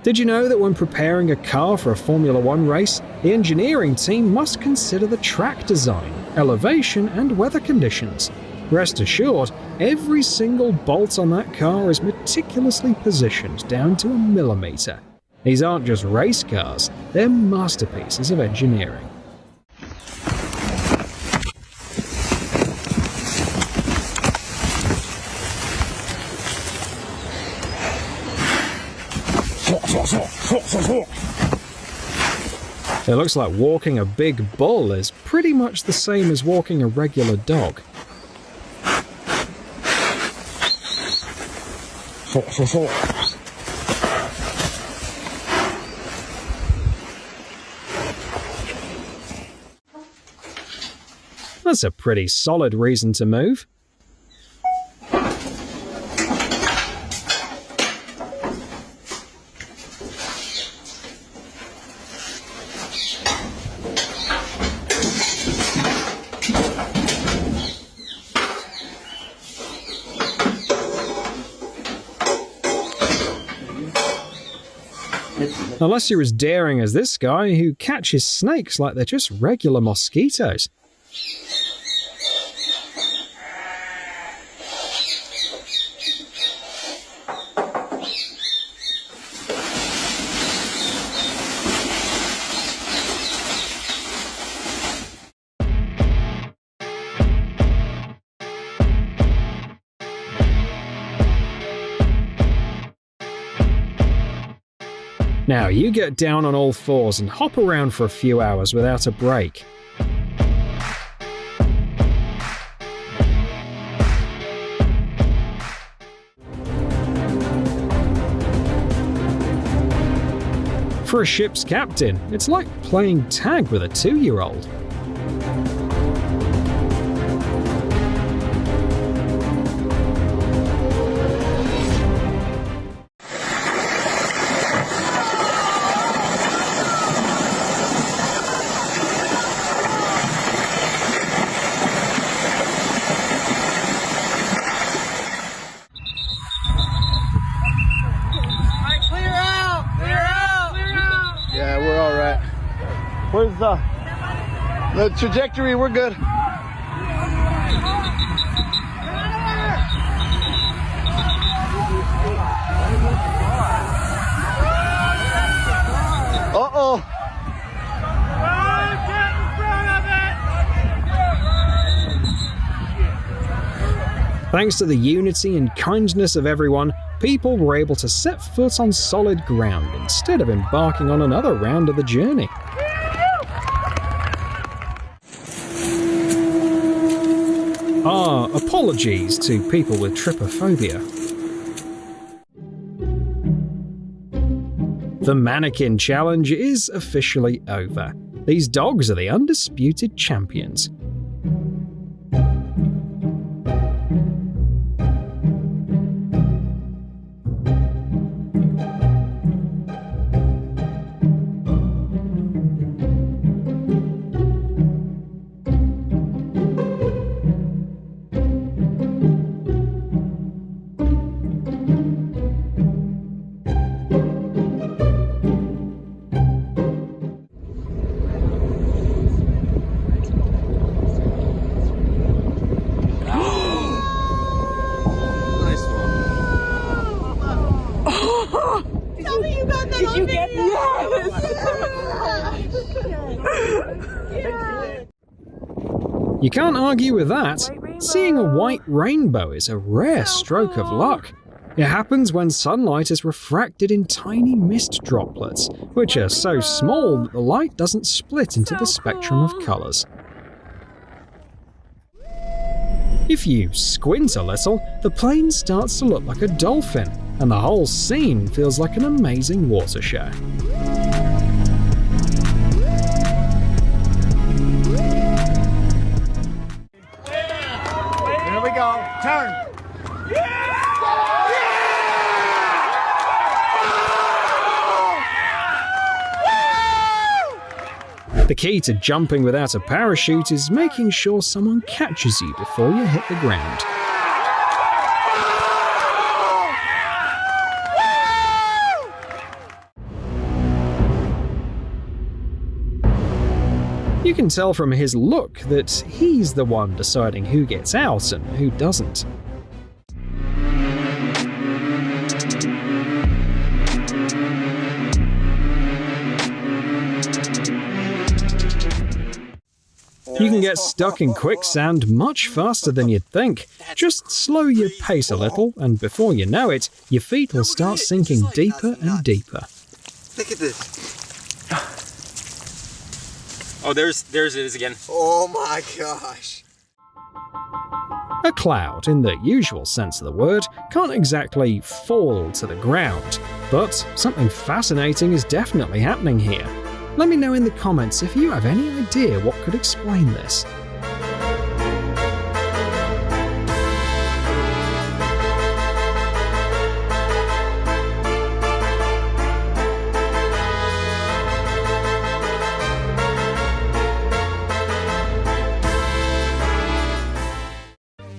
Did you know that when preparing a car for a Formula One race, the engineering team must consider the track design, elevation, and weather conditions? Rest assured, every single bolt on that car is meticulously positioned down to a millimeter. These aren't just race cars, they're masterpieces of engineering. It looks like walking a big bull is pretty much the same as walking a regular dog. That's a pretty solid reason to move. Unless you're as daring as this guy who catches snakes like they're just regular mosquitoes. Now you get down on all fours and hop around for a few hours without a break. For a ship's captain, it's like playing tag with a 2-year-old. Where's the trajectory? We're good. Uh-oh. Thanks to the unity and kindness of everyone, people were able to set foot on solid ground instead of embarking on another round of the journey. Apologies to people with trypophobia. The mannequin challenge is officially over. These dogs are the undisputed champions. You can't argue with that. Seeing a white rainbow is a rare stroke of luck. It happens when sunlight is refracted in tiny mist droplets, which are so small that the light doesn't split into the spectrum of colours. If you squint a little, the plane starts to look like a dolphin, and the whole scene feels like an amazing water show. Here we go. Turn. The key to jumping without a parachute is making sure someone catches you before you hit the ground. You can tell from his look that he's the one deciding who gets out and who doesn't. You can get stuck in quicksand much faster than you'd think. Just slow your pace a little, and before you know it, your feet will start sinking deeper and deeper. Look at this. Oh, there's it is again. Oh my gosh. A cloud, in the usual sense of the word, can't exactly fall to the ground, but something fascinating is definitely happening here. Let me know in the comments if you have any idea what could explain this.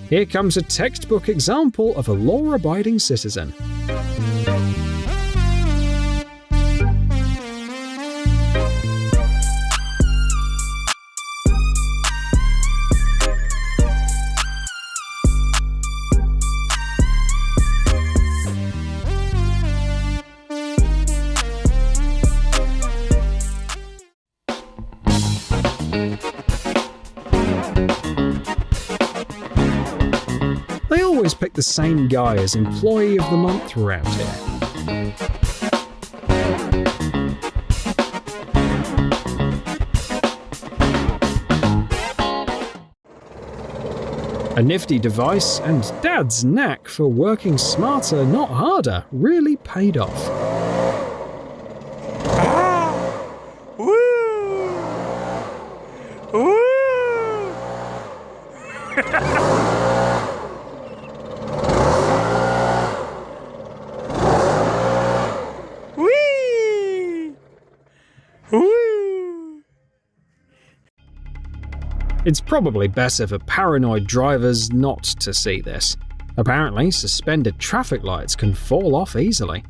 Here comes a textbook example of a law-abiding citizen. They always pick the same guy as Employee of the Month around here. A nifty device, and Dad's knack for working smarter, not harder, really paid off. It's probably better for paranoid drivers not to see this. Apparently, suspended traffic lights can fall off easily.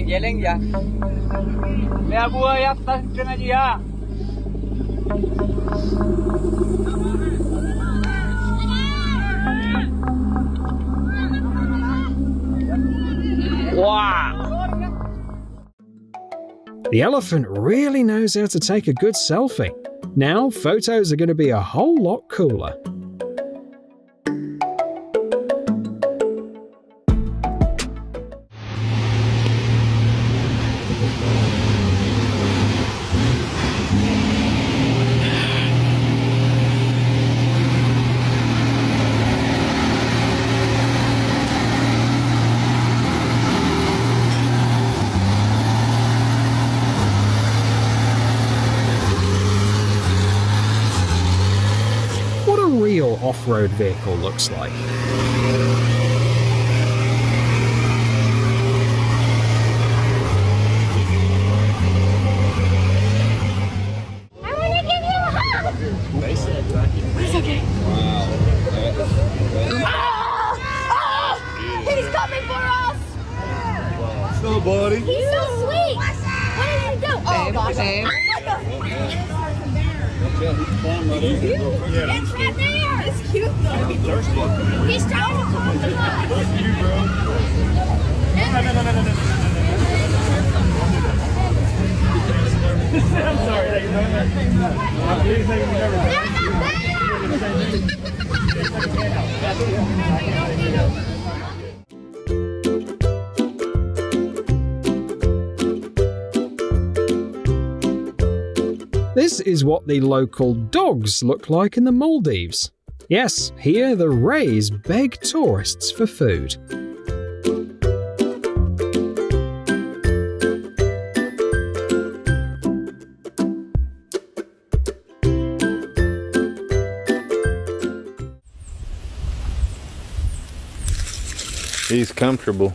Geleng ya. Lihat gua ya, atas kena dia. Wow. The elephant really knows how to take a good selfie. Now, photos are going to be a whole lot cooler. Off-road vehicle looks like. I want to give you a hug. It's okay. He's coming for us. So, buddy. He's so sweet. What did he do? Oh gosh. It's right there. It's cute though. He's trying to come to us. I'm This is what the local dogs look like in the Maldives. Yes, here the rays beg tourists for food. He's comfortable.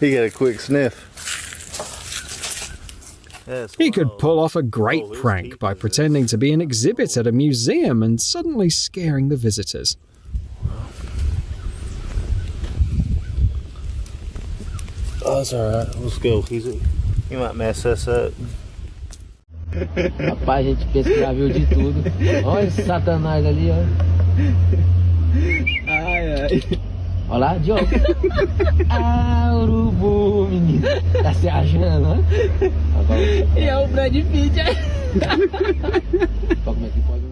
He got a quick sniff. He could pull off a great prank by pretending to be an exhibit at a museum and suddenly scaring the visitors. Oh, it's alright. Let's go. He might mess us up. Rapaz, a gente pensa que já viu de tudo. Olha esse satanás ali, ó. Ai, ai. Olha lá, Diogo. Ah, urubu, menino. Tá se achando, ó. E é o Brad Pitt. Como é que pode...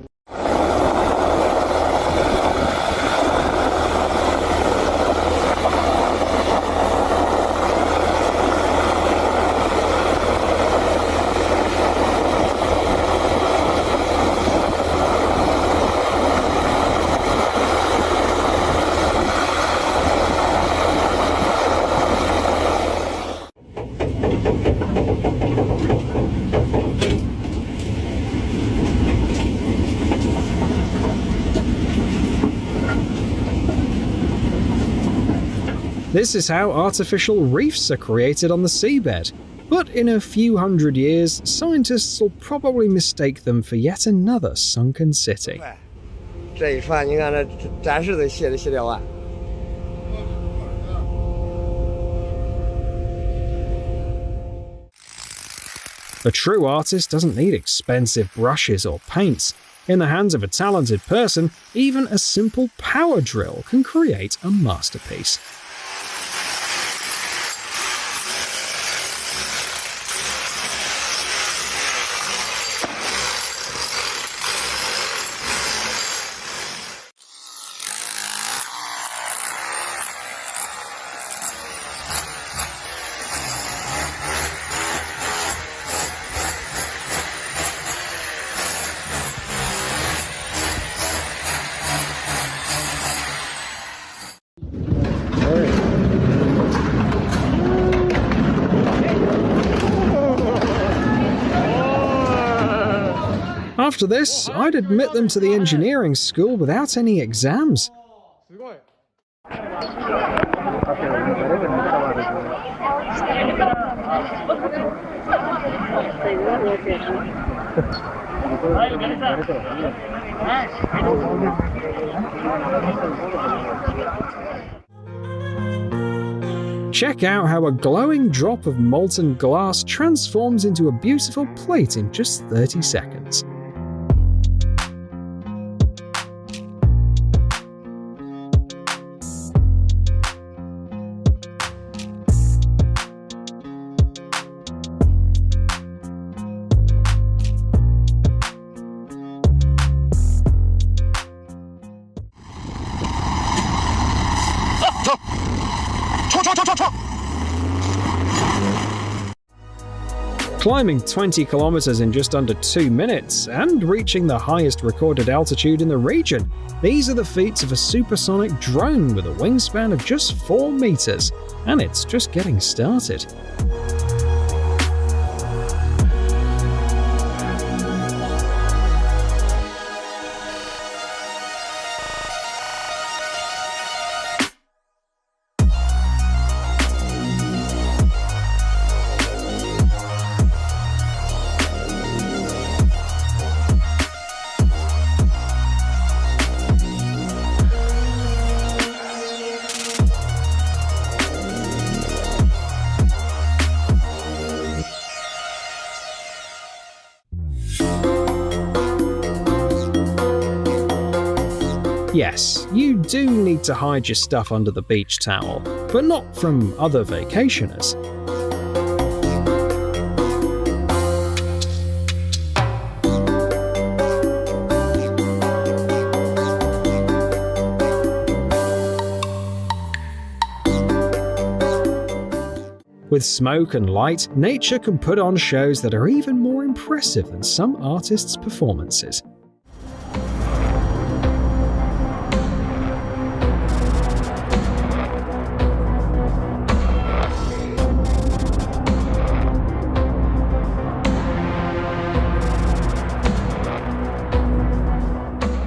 This is how artificial reefs are created on the seabed. But in a few hundred years, scientists will probably mistake them for yet another sunken city. 这一串，你看这展示的卸掉啊。 A true artist doesn't need expensive brushes or paints. In the hands of a talented person, even a simple power drill can create a masterpiece. After this, I'd admit them to the engineering school without any exams. Check out how a glowing drop of molten glass transforms into a beautiful plate in just 30 seconds. Climbing 20 kilometers in just under 2 minutes and reaching the highest recorded altitude in the region. These are the feats of a supersonic drone with a wingspan of just 4 meters, and it's just getting started. Yes, you do need to hide your stuff under the beach towel, but not from other vacationers. With smoke and light, nature can put on shows that are even more impressive than some artists' performances.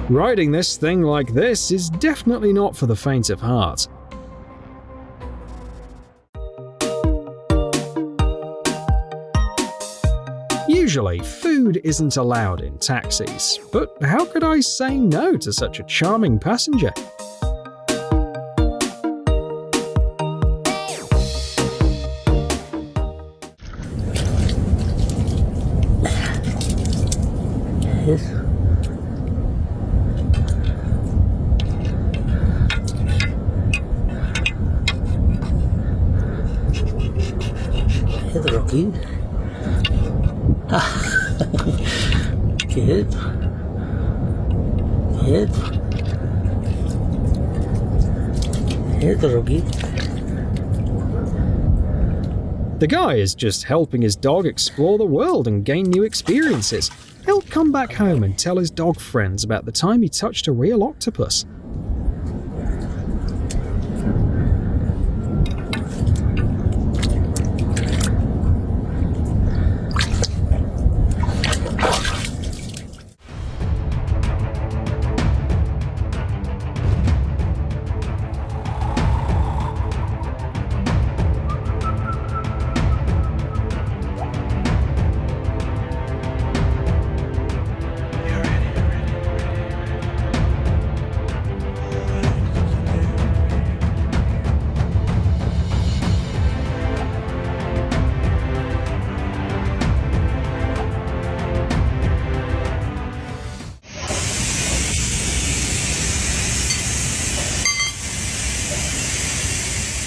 Riding this thing like this is definitely not for the faint of heart. Usually, food isn't allowed in taxis, but how could I say no to such a charming passenger? It's Rocky. Kid. Rocky. The guy is just helping his dog explore the world and gain new experiences. He'll come back home and tell his dog friends about the time he touched a real octopus.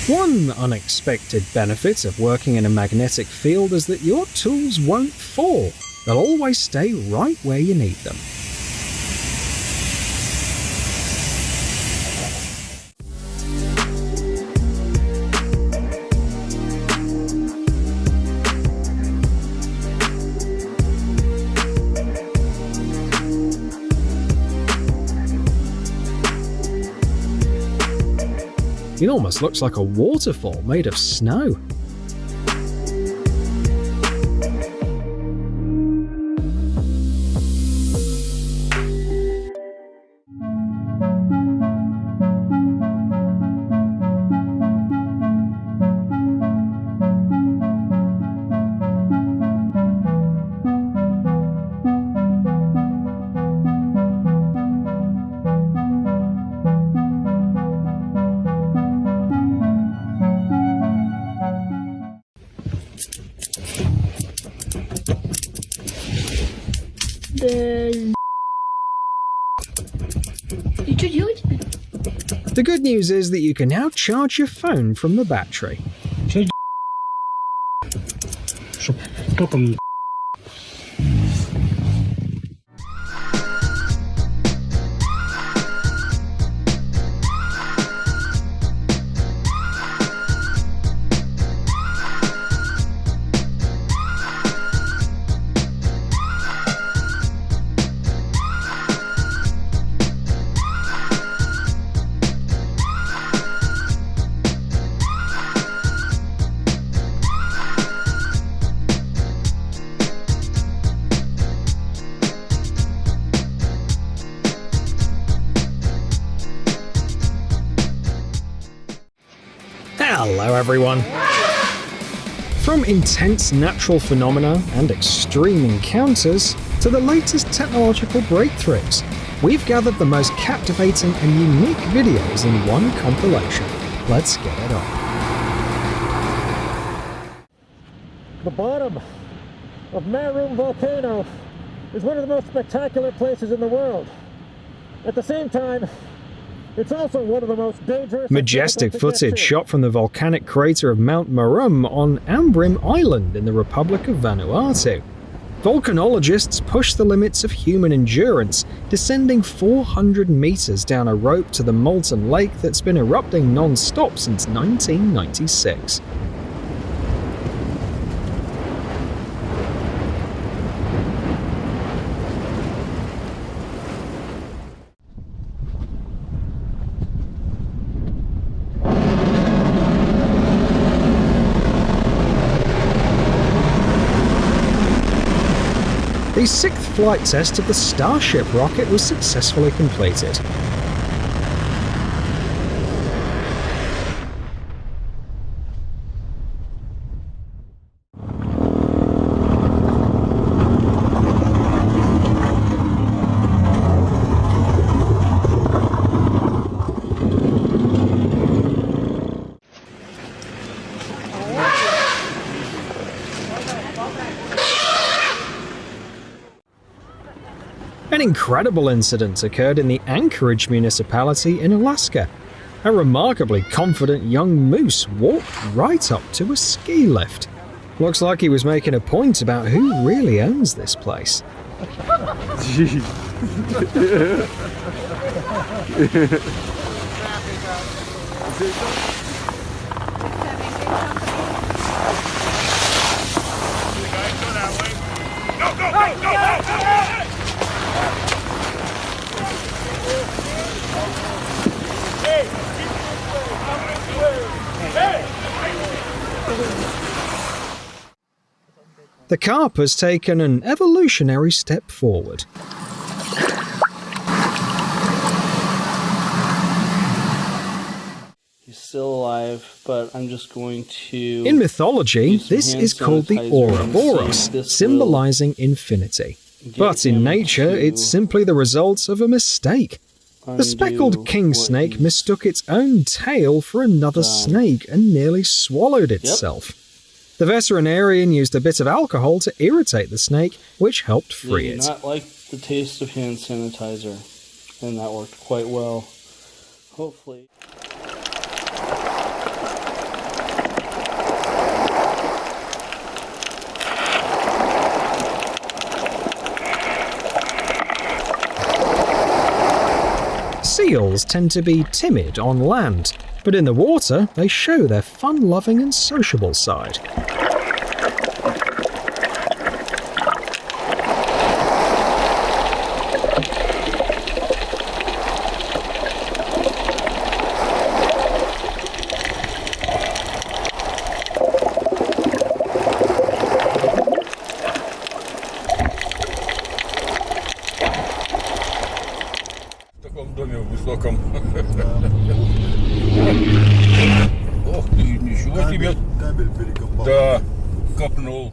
One unexpected benefit of working in a magnetic field is that your tools won't fall. They'll always stay right where you need them. It almost looks like a waterfall made of snow. The good news is that you can now charge your phone from the battery. Hello everyone! From intense natural phenomena and extreme encounters to the latest technological breakthroughs, we've gathered the most captivating and unique videos in one compilation. Let's get it on. The bottom of Meru volcano is one of the most spectacular places in the world. At the same time, It's also one of the most dangerous... Majestic footage shot from the volcanic crater of Mount Marum on Ambrim Island in the Republic of Vanuatu. Volcanologists push the limits of human endurance, descending 400 meters down a rope to the molten lake that's been erupting non-stop since 1996. The sixth flight test of the Starship rocket was successfully completed. An incredible incident occurred in the Anchorage municipality in Alaska. A remarkably confident young moose walked right up to a ski lift. Looks like he was making a point about who really owns this place. The carp has taken an evolutionary step forward. He's still alive, but I'm just going to... In mythology, this is called the Ouroboros, symbolizing infinity. But in nature, it's simply the result of a mistake. The speckled king snake mistook its own tail for another snake and nearly swallowed itself. The veterinarian used a bit of alcohol to irritate the snake, which helped free it. They did not like the taste of hand sanitizer, and that worked quite well. Hopefully... Seals tend to be timid on land, but in the water they show their fun-loving and sociable side. Ох ты, ничего себе. Кабель перекопал. Да, копнул.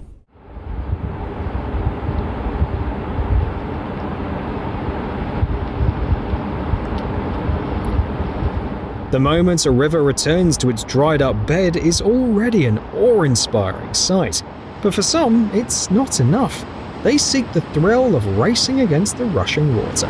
The moment a river returns to its dried-up bed is already an awe-inspiring sight. But for some, it's not enough. They seek the thrill of racing against the rushing water.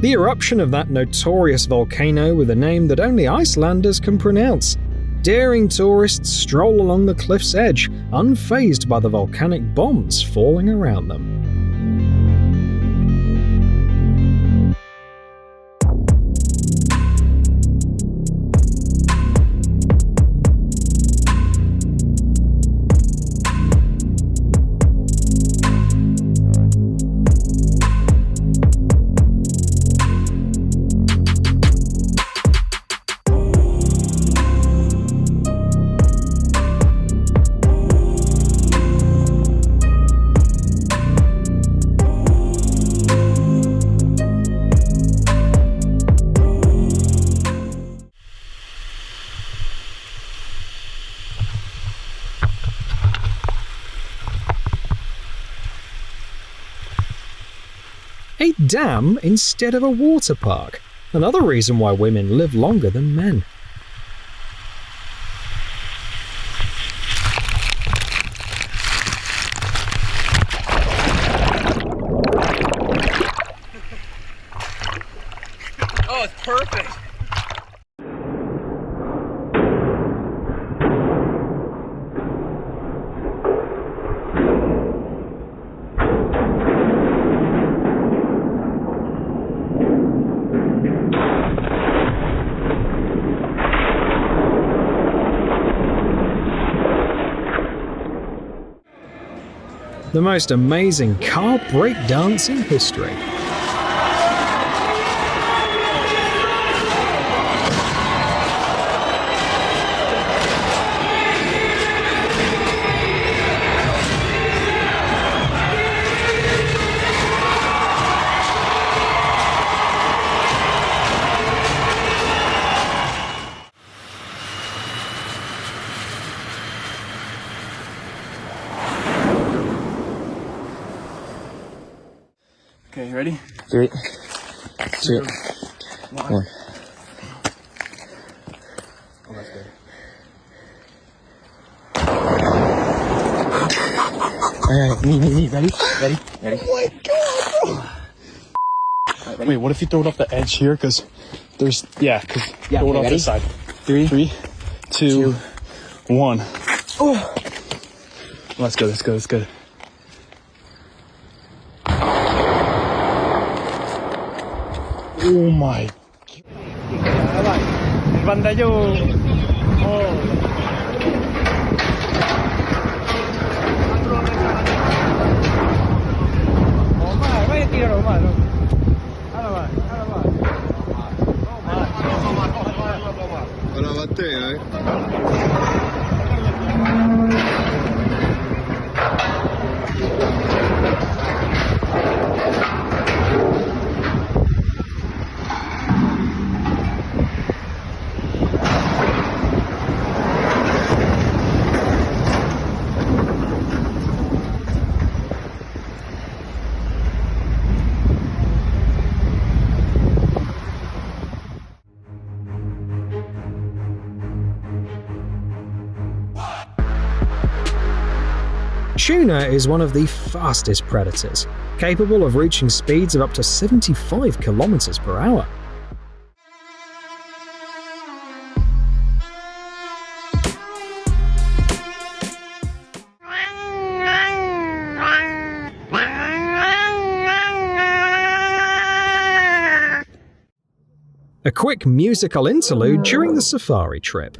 The eruption of that notorious volcano with a name that only Icelanders can pronounce. Daring tourists stroll along the cliff's edge, unfazed by the volcanic bombs falling around them. A dam instead of a water park. Another reason why women live longer than men. Oh, it's perfect. The most amazing car breakdance in history. Okay, you ready? 3, 2, 1. Oh, that's good. Alright, me, ready? Ready? Oh my god, bro! Wait, what if you throw it off the edge here? Because there's, throw it off ready? this side. 3, 2, 1. Oh! That's good, that's good, that's good. Oh my. El bandallo. Oh. Omar, vaya tiro, Omar. Ahora va. Ora battei, Tuna is one of the fastest predators, capable of reaching speeds of up to 75 kilometers per hour. A quick musical interlude during the safari trip.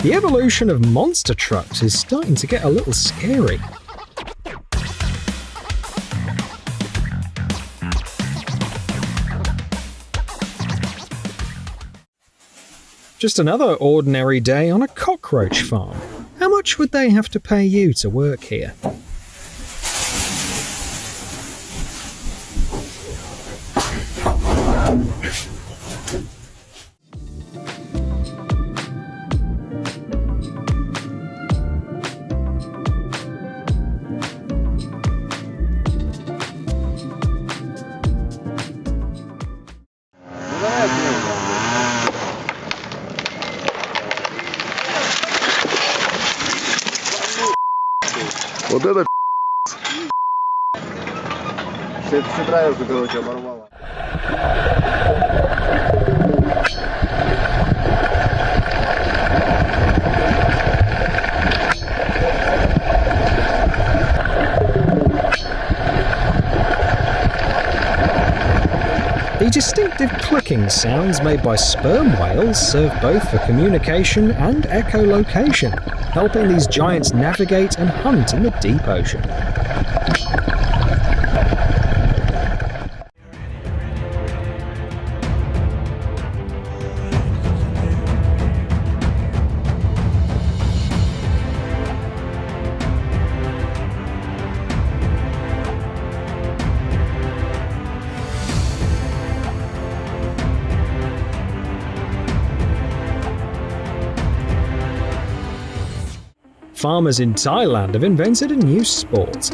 The evolution of monster trucks is starting to get a little scary. Just another ordinary day on a cockroach farm. How much would they have to pay you to work here? Вот это все драйвы, короче, оборвало. The distinctive clicking sounds made by sperm whales serve both for communication and echolocation, helping these giants navigate and hunt in the deep ocean. Farmers in Thailand have invented a new sport.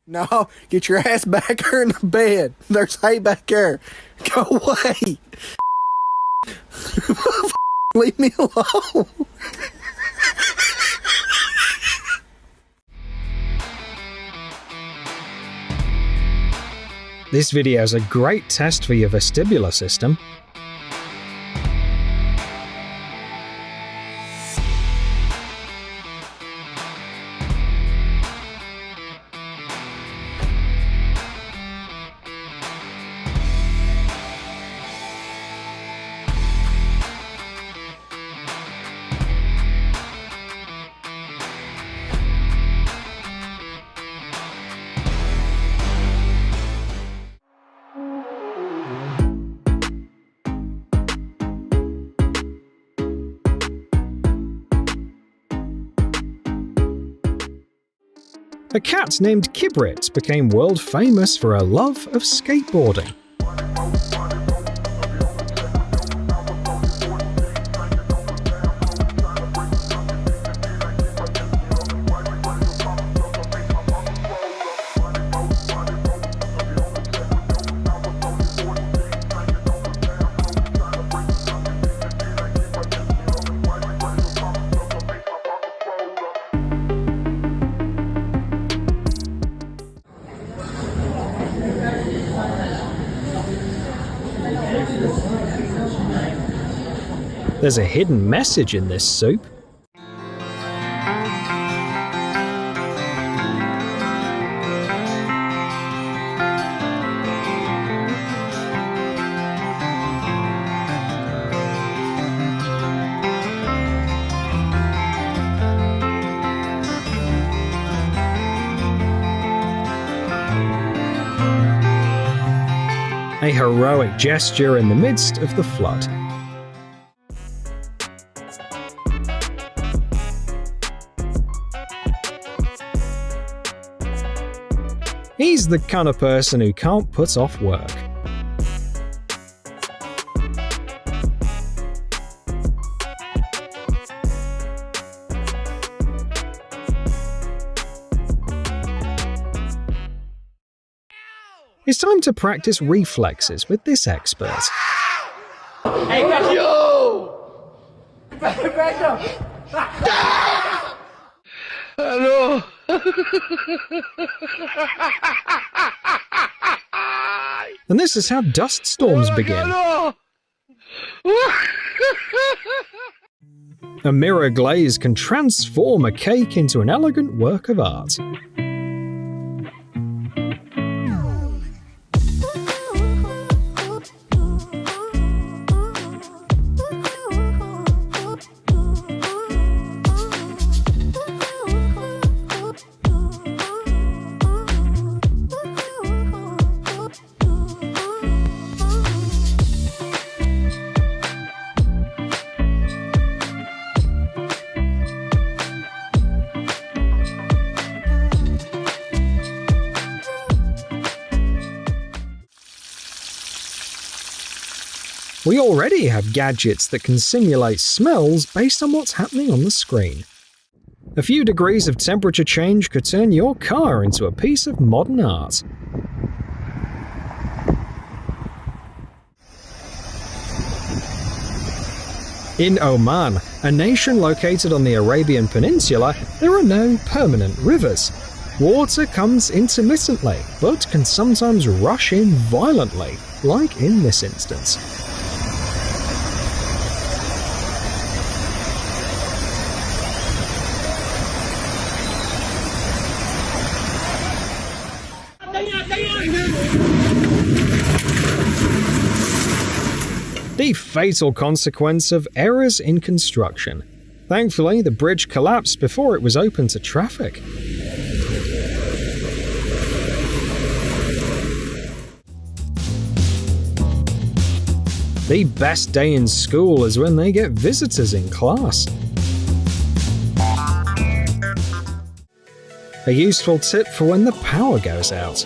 No, get your ass back here in the bed. There's hay back there. Go away. Leave me alone. This video is a great test for your vestibular system. A cat named Kibrit became world famous for her love of skateboarding. There's a hidden message in this soup. A heroic gesture in the midst of the flood. He's the kind of person who can't put off work. It's time to practice reflexes with this expert. Hey, yo! Back up! Hello! And this is how dust storms begin. A mirror glaze can transform a cake into an elegant work of art. We already have gadgets that can simulate smells based on what's happening on the screen. A few degrees of temperature change could turn your car into a piece of modern art. In Oman, a nation located on the Arabian Peninsula, there are no permanent rivers. Water comes intermittently, but can sometimes rush in violently, like in this instance. The fatal consequence of errors in construction. Thankfully, the bridge collapsed before it was open to traffic. The best day in school is when they get visitors in class. A useful tip for when the power goes out.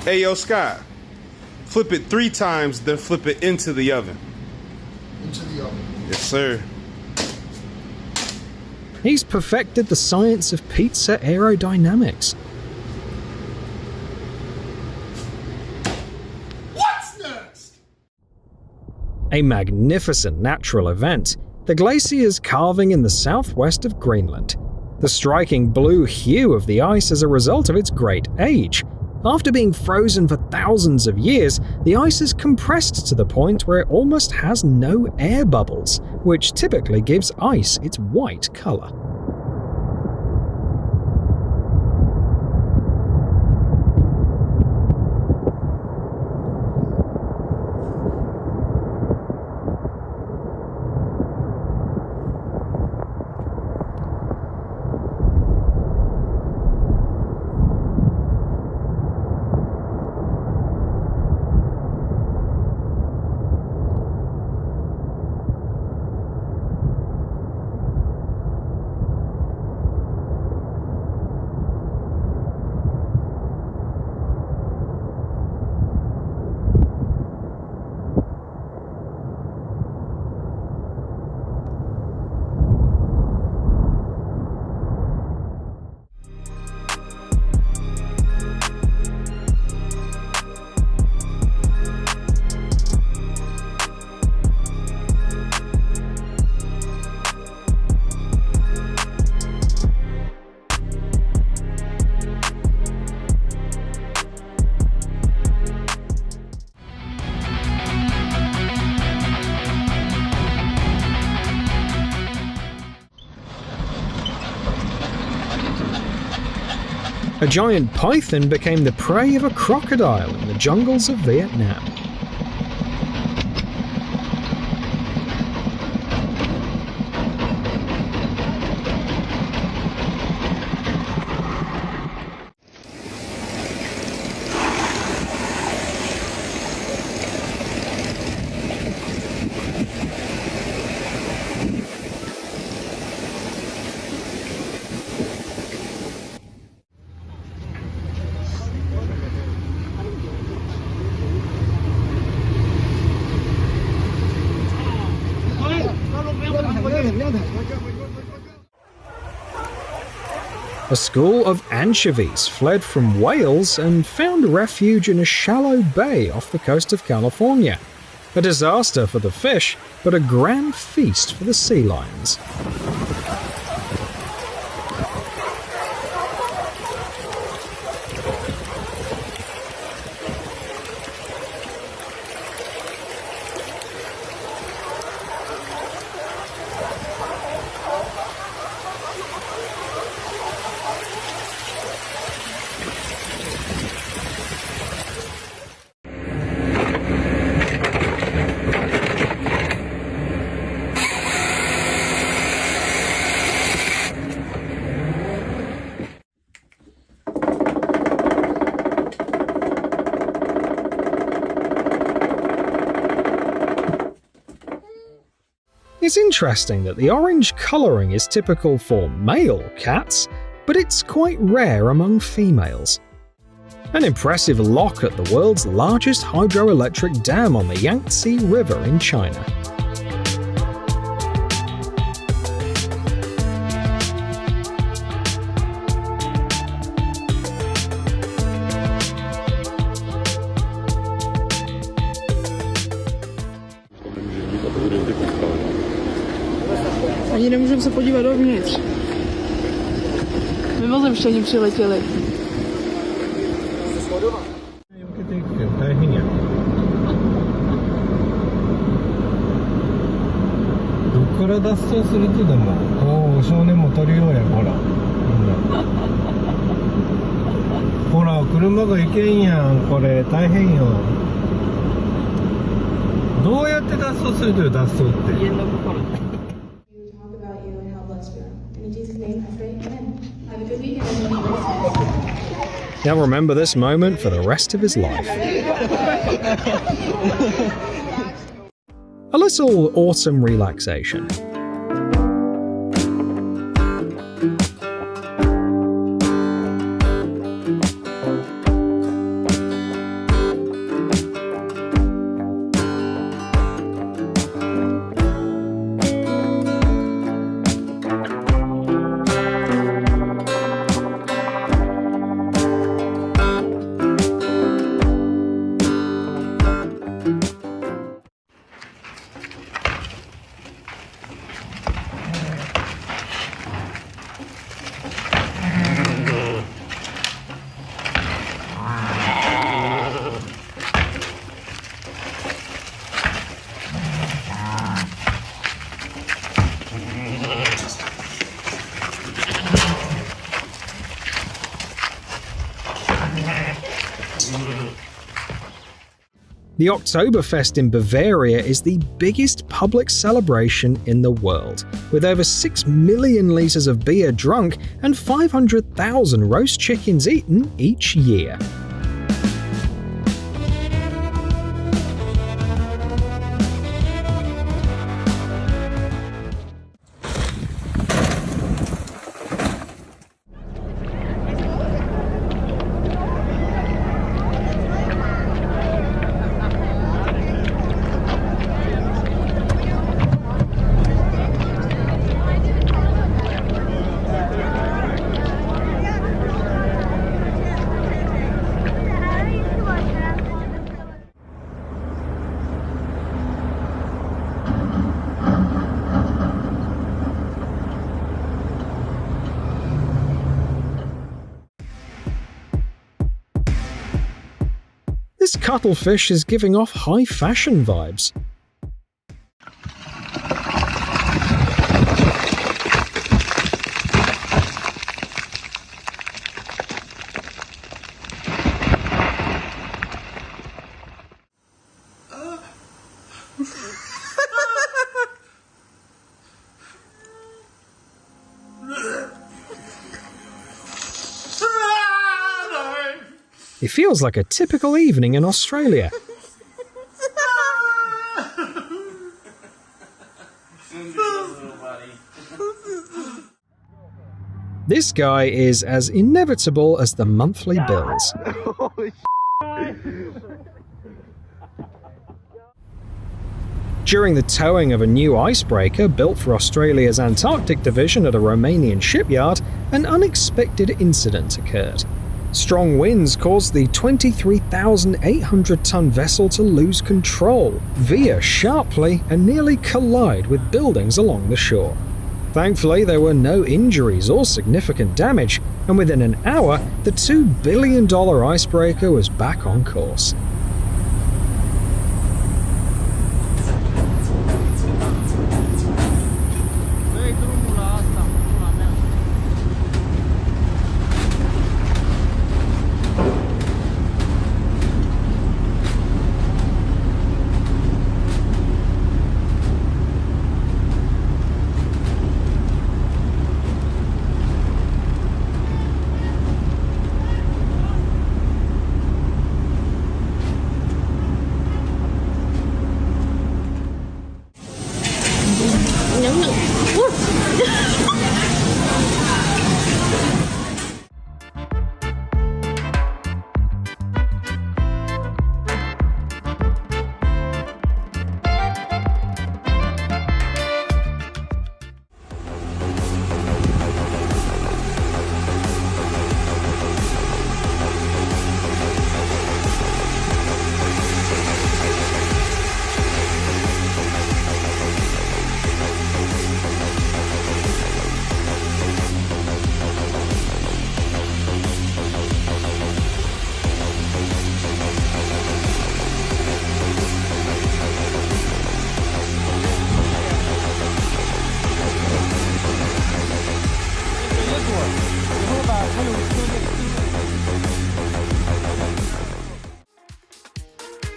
Hey, yo, Scott, flip it 3 times, then flip it into the oven. Into the oven? Yes, sir. He's perfected the science of pizza aerodynamics. What's next? A magnificent natural event, the glaciers calving in the southwest of Greenland. The striking blue hue of the ice is a result of its great age. After being frozen for thousands of years, the ice is compressed to the point where it almost has no air bubbles, which typically gives ice its white color. A giant python became the prey of a crocodile in the jungles of Vietnam. A school of anchovies fled from Wales and found refuge in a shallow bay off the coast of California. A disaster for the fish, but a grand feast for the sea lions. It's interesting that the orange colouring is typical for male cats, but it's quite rare among females. An impressive lock at the world's largest hydroelectric dam on the Yangtze River in China. Ani nemůžeme se podívat dovnitř. Mimozemštění přiletěli. 大変や。どっから脱走するとでも、おお、少年も取るようや、ほら。ほら、車が行けんやん、これ、大変よ。どうやって脱走するとよ、脱走って。家の心。He'll remember this moment for the rest of his life. A little autumn relaxation. The Oktoberfest in Bavaria is the biggest public celebration in the world, with over 6 million litres of beer drunk and 500,000 roast chickens eaten each year. This cuttlefish is giving off high fashion vibes. It feels like a typical evening in Australia. This guy is as inevitable as the monthly bills. During the towing of a new icebreaker built for Australia's Antarctic division at a Romanian shipyard, an unexpected incident occurred. Strong winds caused the 23,800-ton vessel to lose control, veer sharply, and nearly collide with buildings along the shore. Thankfully, there were no injuries or significant damage, and within an hour, the $2 billion icebreaker was back on course.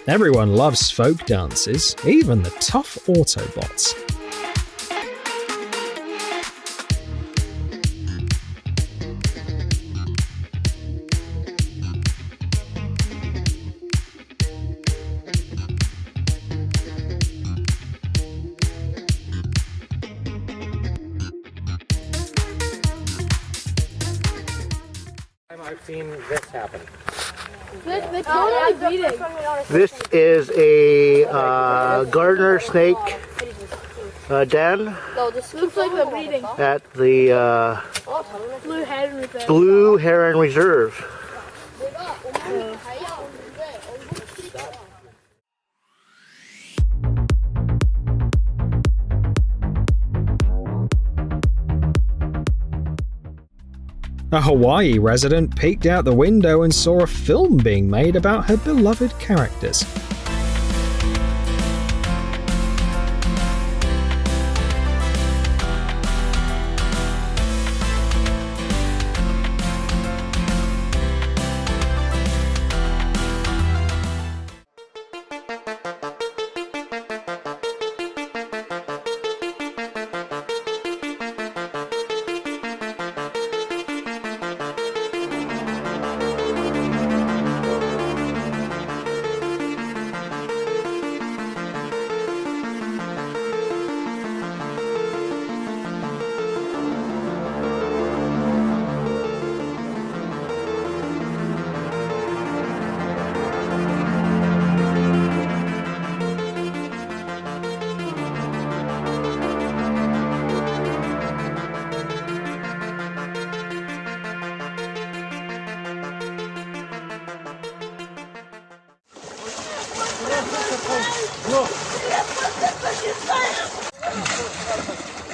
Everyone loves folk dances, even the tough Autobots. I've seen this happen. This is a gardener snake den This looks like they're breeding. at the Blue Heron Reserve. A Hawaii resident peeked out the window and saw a film being made about her beloved characters.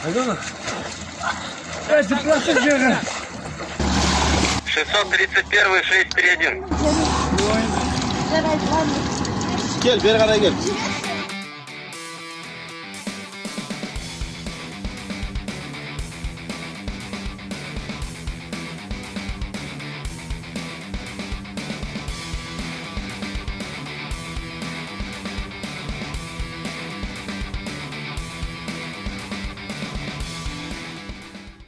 Алена, эти пассажиры. 631, 631. Gel, beri kadar gel.